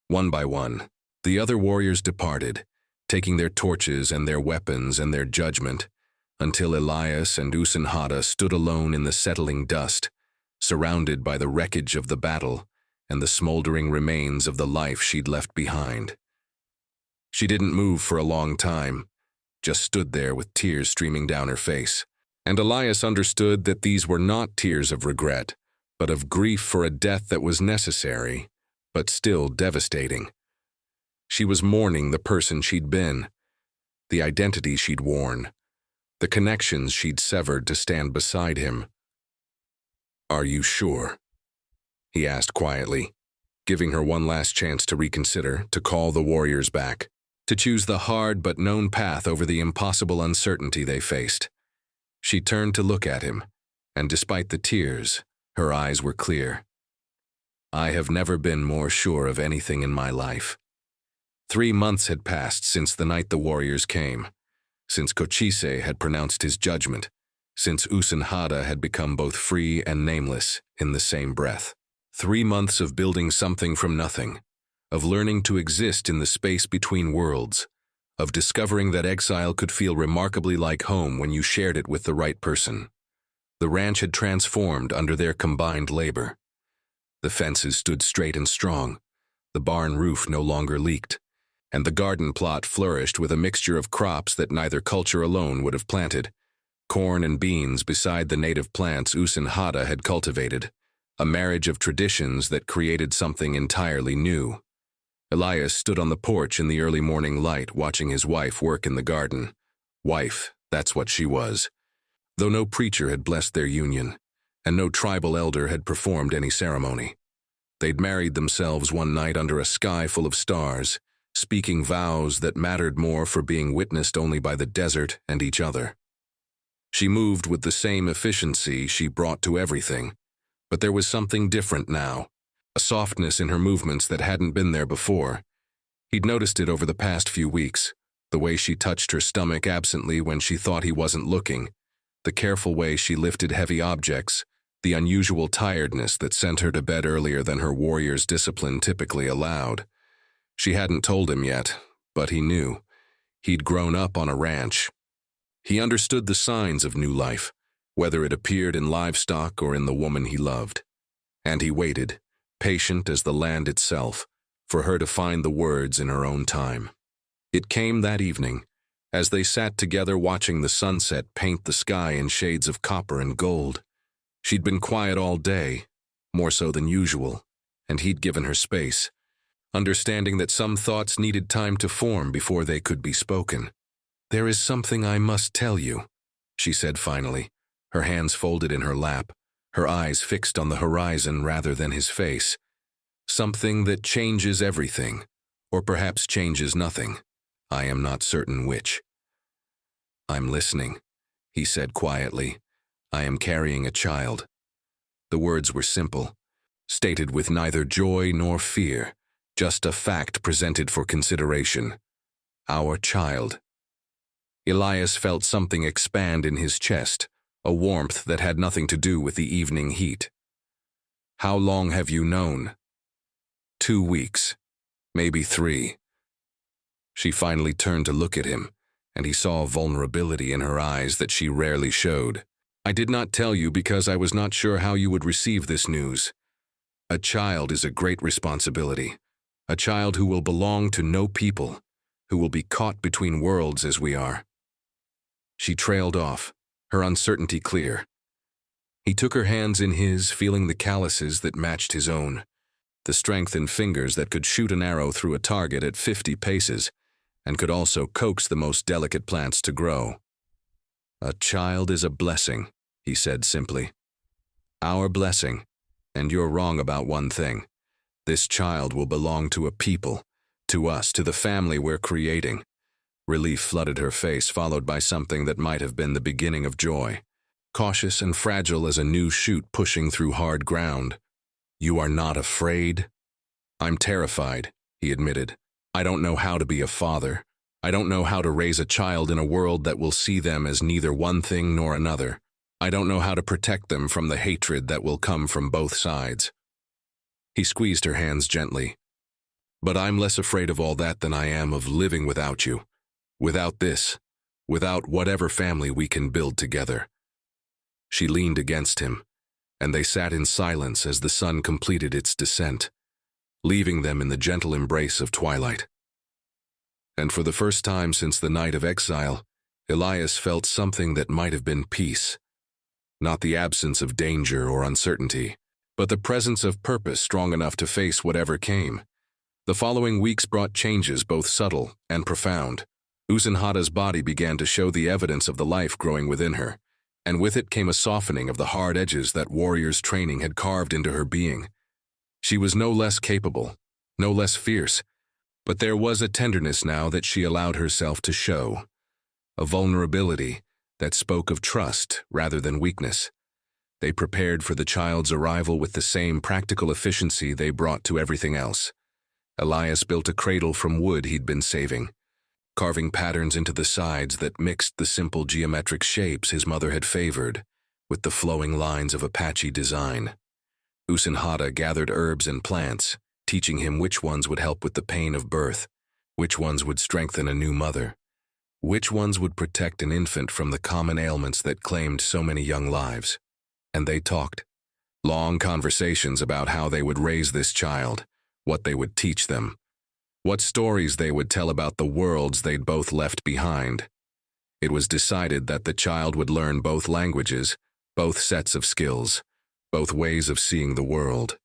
One by one, the other warriors departed, taking their torches and their weapons and their judgment, until Elias and Usanhata stood alone in the settling dust, surrounded by the wreckage of the battle and the smoldering remains of the life she'd left behind. She didn't move for a long time, just stood there with tears streaming down her face. And Elias understood that these were not tears of regret, but of grief for a death that was necessary, but still devastating. She was mourning the person she'd been, the identity she'd worn, the connections she'd severed to stand beside him. "Are you sure?" he asked quietly, giving her one last chance to reconsider, to call the warriors back, to choose the hard but known path over the impossible uncertainty they faced. She turned to look at him, and despite the tears, her eyes were clear. "I have never been more sure of anything in my life." 3 months had passed since the night the warriors came, since Cochise had pronounced his judgment, since Usanhata had become both free and nameless in the same breath. 3 months of building something from nothing, of learning to exist in the space between worlds, of discovering that exile could feel remarkably like home when you shared it with the right person. The ranch had transformed under their combined labor. The fences stood straight and strong, the barn roof no longer leaked, and the garden plot flourished with a mixture of crops that neither culture alone would have planted. Corn and beans beside the native plants Usanhata had cultivated, a marriage of traditions that created something entirely new. Elias stood on the porch in the early morning light watching his wife work in the garden. Wife, that's what she was. Though no preacher had blessed their union, and no tribal elder had performed any ceremony. They'd married themselves one night under a sky full of stars, speaking vows that mattered more for being witnessed only by the desert and each other. She moved with the same efficiency she brought to everything, but there was something different now. A softness in her movements that hadn't been there before. He'd noticed it over the past few weeks, the way she touched her stomach absently when she thought he wasn't looking, the careful way she lifted heavy objects, the unusual tiredness that sent her to bed earlier than her warrior's discipline typically allowed. She hadn't told him yet, but he knew. He'd grown up on a ranch. He understood the signs of new life, whether it appeared in livestock or in the woman he loved. And he waited, patient as the land itself, for her to find the words in her own time. It came that evening, as they sat together watching the sunset paint the sky in shades of copper and gold. She'd been quiet all day, more so than usual, and he'd given her space, understanding that some thoughts needed time to form before they could be spoken. "There is something I must tell you," she said finally, her hands folded in her lap, her eyes fixed on the horizon rather than his face. "Something that changes everything, or perhaps changes nothing. I am not certain which." "I'm listening," he said quietly. "I am carrying a child." The words were simple, stated with neither joy nor fear, just a fact presented for consideration. Our child. Elias felt something expand in his chest, a warmth that had nothing to do with the evening heat. "How long have you known?" 2 weeks, maybe 3. She finally turned to look at him, and he saw vulnerability in her eyes that she rarely showed. "I did not tell you because I was not sure how you would receive this news. A child is a great responsibility, a child who will belong to no people, who will be caught between worlds as we are." She trailed off, her uncertainty clear. He took her hands in his, feeling the calluses that matched his own, the strength in fingers that could shoot an arrow through a target at 50 paces, and could also coax the most delicate plants to grow. "A child is a blessing," he said simply. "Our blessing, and you're wrong about one thing. This child will belong to a people, to us, to the family we're creating." Relief flooded her face, followed by something that might have been the beginning of joy. Cautious and fragile as a new shoot pushing through hard ground. "You are not afraid?" "I'm terrified," he admitted. "I don't know how to be a father. I don't know how to raise a child in a world that will see them as neither one thing nor another. I don't know how to protect them from the hatred that will come from both sides." He squeezed her hands gently. "But I'm less afraid of all that than I am of living without you. Without this. Without whatever family we can build together." She leaned against him, and they sat in silence as the sun completed its descent, leaving them in the gentle embrace of twilight. And for the first time since the night of exile, Elias felt something that might have been peace. Not the absence of danger or uncertainty, but the presence of purpose strong enough to face whatever came. The following weeks brought changes both subtle and profound. Usinhata's body began to show the evidence of the life growing within her, and with it came a softening of the hard edges that warrior's training had carved into her being. She was no less capable, no less fierce, but there was a tenderness now that she allowed herself to show, a vulnerability that spoke of trust rather than weakness. They prepared for the child's arrival with the same practical efficiency they brought to everything else. Elias built a cradle from wood he'd been saving, carving patterns into the sides that mixed the simple geometric shapes his mother had favored with the flowing lines of Apache design. Usinhata gathered herbs and plants, teaching him which ones would help with the pain of birth, which ones would strengthen a new mother, which ones would protect an infant from the common ailments that claimed so many young lives. And they talked. Long conversations about how they would raise this child, what they would teach them, what stories they would tell about the worlds they'd both left behind. It was decided that the child would learn both languages, both sets of skills, both ways of seeing the world.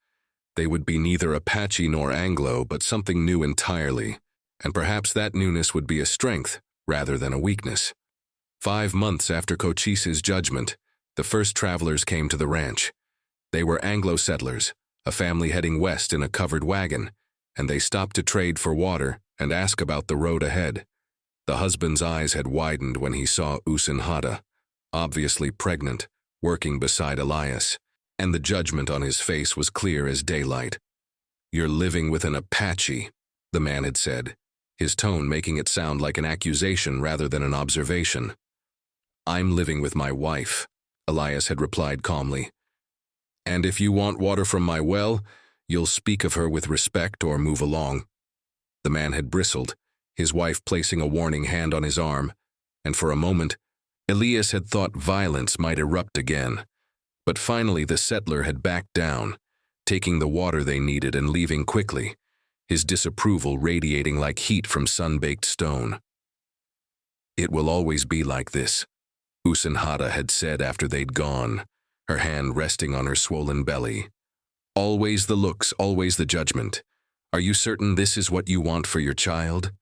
They would be neither Apache nor Anglo, but something new entirely, and perhaps that newness would be a strength rather than a weakness. 5 months after Cochise's judgment, the first travelers came to the ranch. They were Anglo settlers, a family heading west in a covered wagon, and they stopped to trade for water and ask about the road ahead. The husband's eyes had widened when he saw Usinhata, obviously pregnant, working beside Elias, and the judgment on his face was clear as daylight. "You're living with an Apache," the man had said, his tone making it sound like an accusation rather than an observation. "I'm living with my wife," Elias had replied calmly. "And if you want water from my well, you'll speak of her with respect or move along." The man had bristled, his wife placing a warning hand on his arm, and for a moment, Elias had thought violence might erupt again. But finally the settler had backed down, taking the water they needed and leaving quickly, his disapproval radiating like heat from sun-baked stone. "It will always be like this," Usinhata had said after they'd gone, her hand resting on her swollen belly. "Always the looks, always the judgment. Are you certain this is what you want for your child?"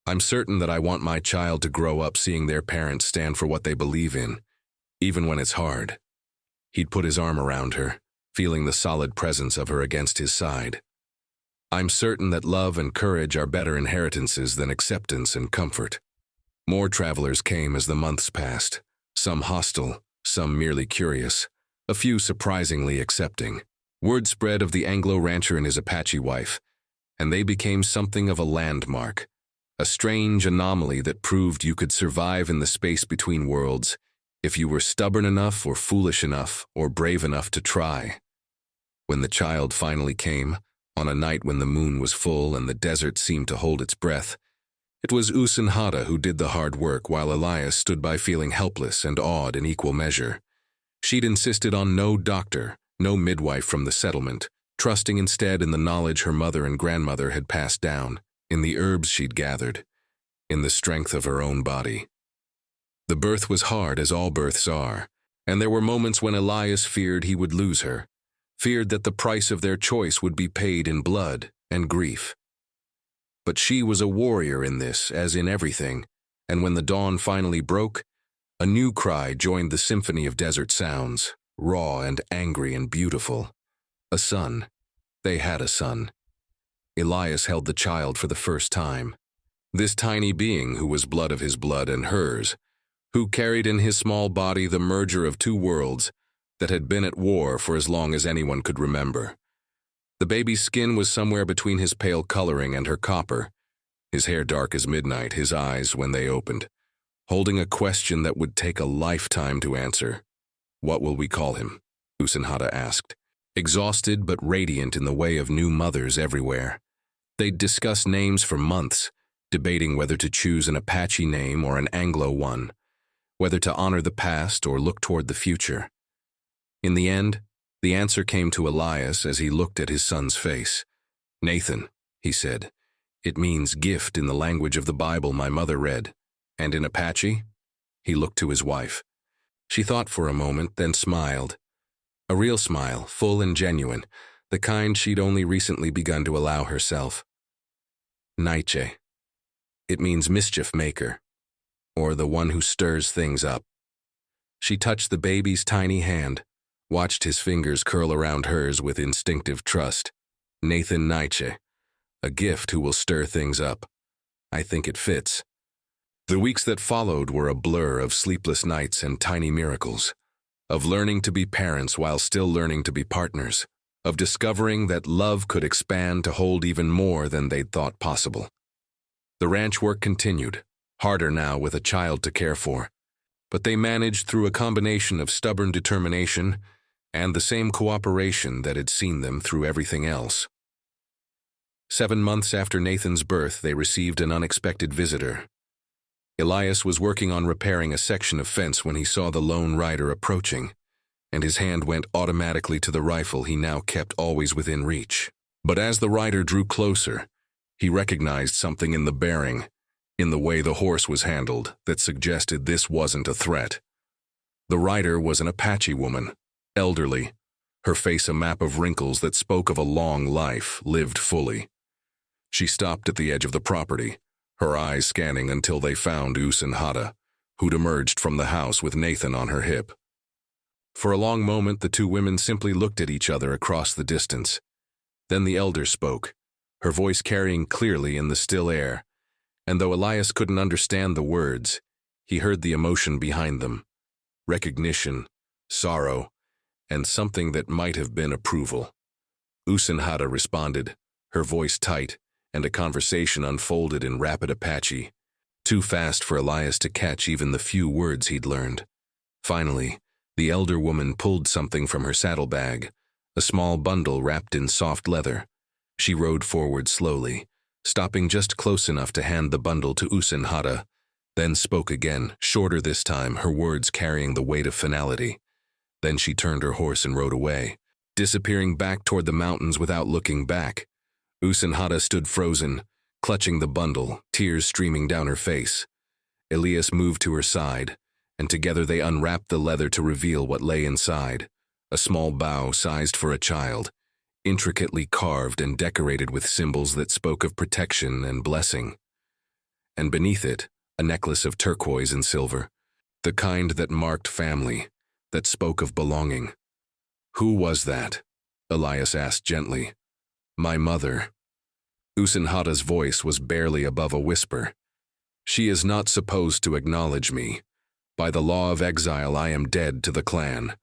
"I'm certain that I want my child to grow up seeing their parents stand for what they believe in, even when it's hard." He'd put his arm around her, feeling the solid presence of her against his side. "I'm certain that love and courage are better inheritances than acceptance and comfort." More travelers came as the months passed, some hostile, some merely curious, a few surprisingly accepting. Word spread of the Anglo rancher and his Apache wife, and they became something of a landmark, a strange anomaly that proved you could survive in the space between worlds if you were stubborn enough or foolish enough or brave enough to try. When the child finally came, on a night when the moon was full and the desert seemed to hold its breath, it was Usinhata who did the hard work while Elias stood by feeling helpless and awed in equal measure. She'd insisted on no doctor, no midwife from the settlement, trusting instead in the knowledge her mother and grandmother had passed down, in the herbs she'd gathered, in the strength of her own body. The birth was hard, as all births are, and there were moments when Elias feared he would lose her, feared that the price of their choice would be paid in blood and grief. But she was a warrior in this, as in everything, and when the dawn finally broke, a new cry joined the symphony of desert sounds, raw and angry and beautiful. A son. They had a son. Elias held the child for the first time. This tiny being who was blood of his blood and hers, who carried in his small body the merger of two worlds that had been at war for as long as anyone could remember. The baby's skin was somewhere between his pale coloring and her copper, his hair dark as midnight, his eyes when they opened, holding a question that would take a lifetime to answer. "What will we call him?" Usinhata asked, exhausted but radiant in the way of new mothers everywhere. They'd discussed names for months, debating whether to choose an Apache name or an Anglo one, whether to honor the past or look toward the future. In the end, the answer came to Elias as he looked at his son's face. "Nathan," he said. "It means gift in the language of the Bible my mother read. And in Apache?" He looked to his wife. She thought for a moment, then smiled. A real smile, full and genuine, the kind she'd only recently begun to allow herself. "Naiche. It means mischief maker, or the one who stirs things up." She touched the baby's tiny hand, watched his fingers curl around hers with instinctive trust. "Nathan Naiche, a gift who will stir things up. I think it fits." The weeks that followed were a blur of sleepless nights and tiny miracles, of learning to be parents while still learning to be partners, of discovering that love could expand to hold even more than they'd thought possible. The ranch work continued, harder now with a child to care for, but they managed through a combination of stubborn determination and the same cooperation that had seen them through everything else. 7 months after Nathan's birth, they received an unexpected visitor. Elias was working on repairing a section of fence when he saw the lone rider approaching, and his hand went automatically to the rifle he now kept always within reach. But as the rider drew closer, he recognized something in the bearing, in the way the horse was handled, that suggested this wasn't a threat. The rider was an Apache woman, elderly, her face a map of wrinkles that spoke of a long life lived fully. She stopped at the edge of the property, her eyes scanning until they found Usinhata, who'd emerged from the house with Nathan on her hip. For a long moment, the two women simply looked at each other across the distance. Then the elder spoke, her voice carrying clearly in the still air, and though Elias couldn't understand the words, he heard the emotion behind them: recognition, sorrow, and something that might have been approval. Usinhata responded, her voice tight, and a conversation unfolded in rapid Apache, too fast for Elias to catch even the few words he'd learned. Finally, the elder woman pulled something from her saddlebag, a small bundle wrapped in soft leather. She rode forward slowly, stopping just close enough to hand the bundle to Usinhata, then spoke again, shorter this time, her words carrying the weight of finality. Then she turned her horse and rode away, disappearing back toward the mountains without looking back. Usinhata stood frozen, clutching the bundle, tears streaming down her face. Elias moved to her side, and together they unwrapped the leather to reveal what lay inside: a small bow sized for a child, intricately carved and decorated with symbols that spoke of protection and blessing. And beneath it, a necklace of turquoise and silver, the kind that marked family, that spoke of belonging. "Who was that?" Elias asked gently. "My mother." Usinhata's voice was barely above a whisper. "She is not supposed to acknowledge me. By the law of exile, I am dead to the clan.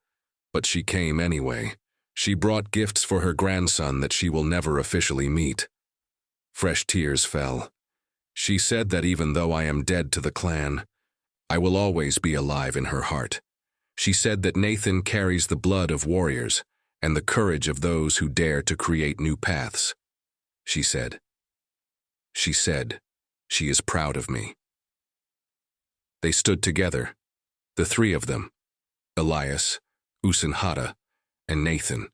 But she came anyway. She brought gifts for her grandson that she will never officially meet." Fresh tears fell. "She said that even though I am dead to the clan, I will always be alive in her heart. She said that Nathan carries the blood of warriors and the courage of those who dare to create new paths. She said she is proud of me." They stood together, the three of them, Elias, Usinhata, and Nathan,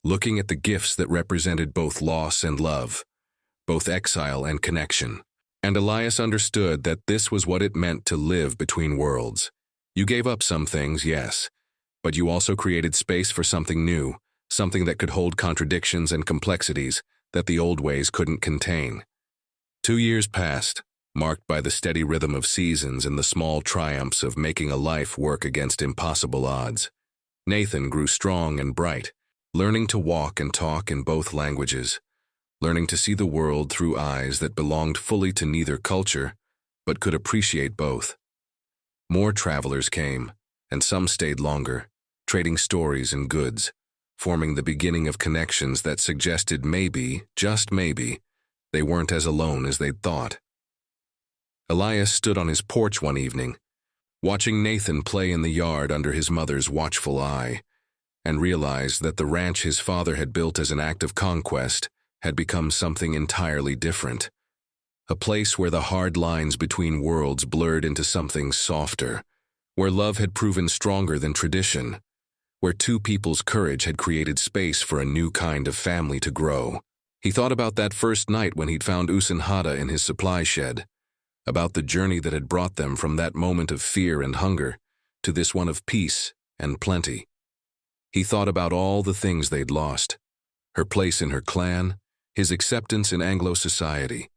looking at the gifts that represented both loss and love, both exile and connection. And Elias understood that this was what it meant to live between worlds. You gave up some things, yes, but you also created space for something new, something that could hold contradictions and complexities that the old ways couldn't contain. 2 years passed, marked by the steady rhythm of seasons and the small triumphs of making a life work against impossible odds. Nathan grew strong and bright, learning to walk and talk in both languages, learning to see the world through eyes that belonged fully to neither culture, but could appreciate both. More travelers came, and some stayed longer, trading stories and goods, forming the beginning of connections that suggested maybe, just maybe, They weren't as alone as they'd thought. Elias stood on his porch one evening, watching Nathan play in the yard under his mother's watchful eye, and realized that the ranch his father had built as an act of conquest had become something entirely different. A place where the hard lines between worlds blurred into something softer, where love had proven stronger than tradition, where two people's courage had created space for a new kind of family to grow. He thought about that first night when he'd found Usinhata in his supply shed, about the journey that had brought them from that moment of fear and hunger to this one of peace and plenty. He thought about all the things they'd lost, her place in her clan, his acceptance in Anglo society,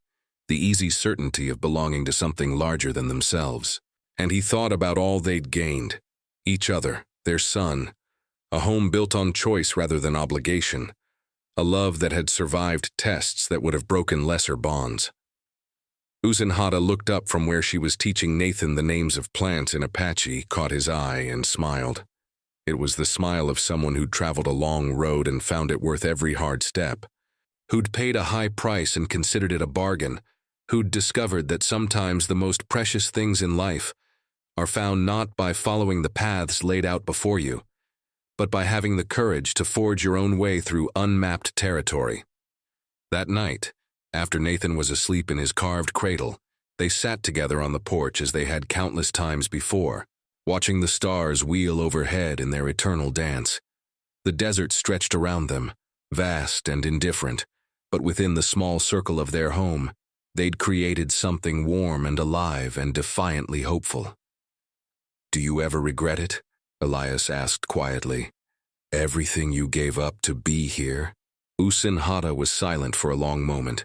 the easy certainty of belonging to something larger than themselves. And he thought about all they'd gained, each other, their son, a home built on choice rather than obligation, a love that had survived tests that would have broken lesser bonds. Usinhata looked up from where she was teaching Nathan the names of plants in Apache, caught his eye, and smiled. It was the smile of someone who'd traveled a long road and found it worth every hard step, who'd paid a high price and considered it a bargain, who'd discovered that sometimes the most precious things in life are found not by following the paths laid out before you, but by having the courage to forge your own way through unmapped territory. That night, after Nathan was asleep in his carved cradle, they sat together on the porch as they had countless times before, watching the stars wheel overhead in their eternal dance. The desert stretched around them, vast and indifferent, but within the small circle of their home, they'd created something warm and alive and defiantly hopeful. "Do you ever regret it?" Elias asked quietly. "Everything you gave up to be here?" Usinhata was silent for a long moment,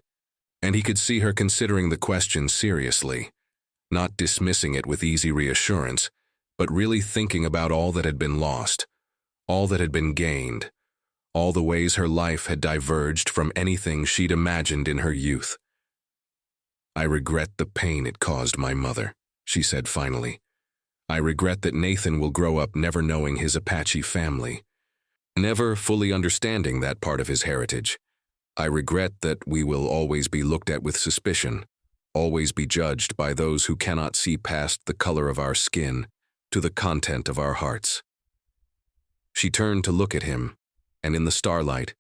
and he could see her considering the question seriously, not dismissing it with easy reassurance, but really thinking about all that had been lost, all that had been gained, all the ways her life had diverged from anything she'd imagined in her youth. "I regret the pain it caused my mother," she said finally. "I regret that Nathan will grow up never knowing his Apache family, never fully understanding that part of his heritage. I regret that we will always be looked at with suspicion, always be judged by those who cannot see past the color of our skin to the content of our hearts." She turned to look at him, and in the starlight,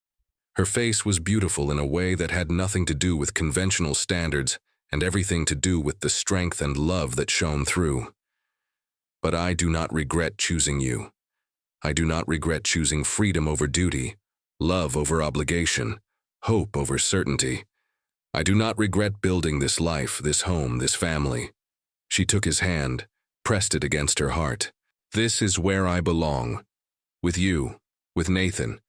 her face was beautiful in a way that had nothing to do with conventional standards and everything to do with the strength and love that shone through. "But I do not regret choosing you. I do not regret choosing freedom over duty, love over obligation, hope over certainty. I do not regret building this life, this home, this family." She took his hand, pressed it against her heart. "This is where I belong. With you, with Nathan,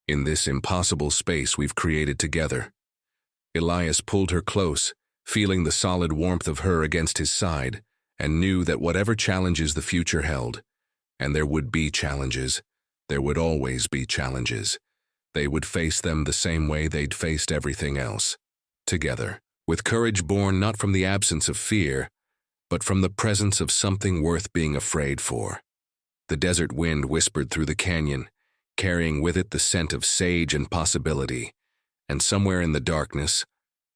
in this impossible space we've created together." Elias pulled her close, feeling the solid warmth of her against his side, and knew that whatever challenges the future held, and there would be challenges, there would always be challenges, they would face them the same way they'd faced everything else, together, with courage born not from the absence of fear, but from the presence of something worth being afraid for. The desert wind whispered through the canyon, carrying with it the scent of sage and possibility, and somewhere in the darkness,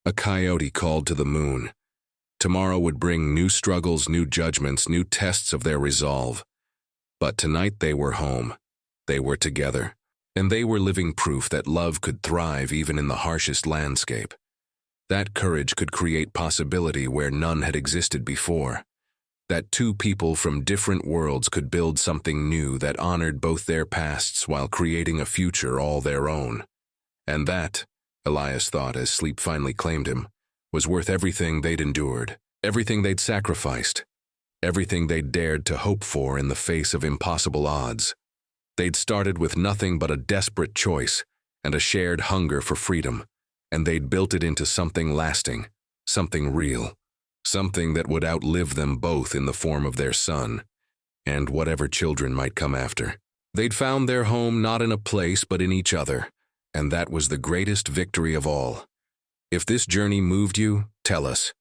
a coyote called to the moon. Tomorrow would bring new struggles, new judgments, new tests of their resolve. But tonight they were home, they were together, and they were living proof that love could thrive even in the harshest landscape. That courage could create possibility where none had existed before. That two people from different worlds could build something new that honored both their pasts while creating a future all their own. And that, Elias thought as sleep finally claimed him, was worth everything they'd endured, everything they'd sacrificed, everything they'd dared to hope for in the face of impossible odds. They'd started with nothing but a desperate choice and a shared hunger for freedom, and they'd built it into something lasting, something real, something that would outlive them both in the form of their son, and whatever children might come after. They'd found their home not in a place but in each other, and that was the greatest victory of all. If this journey moved you, tell us.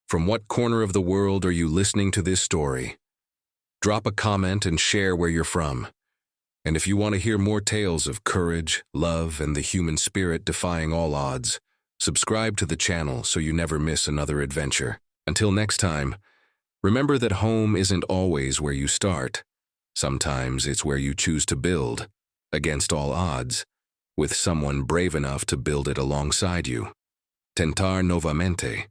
From what corner of the world are you listening to this story? Drop a comment and share where you're from. And if you want to hear more tales of courage, love, and the human spirit defying all odds, Subscribe to the channel so you never miss another adventure. Until next time, remember that home isn't always where you start. Sometimes it's where you choose to build, against all odds, with someone brave enough to build it alongside you. Tentar novamente.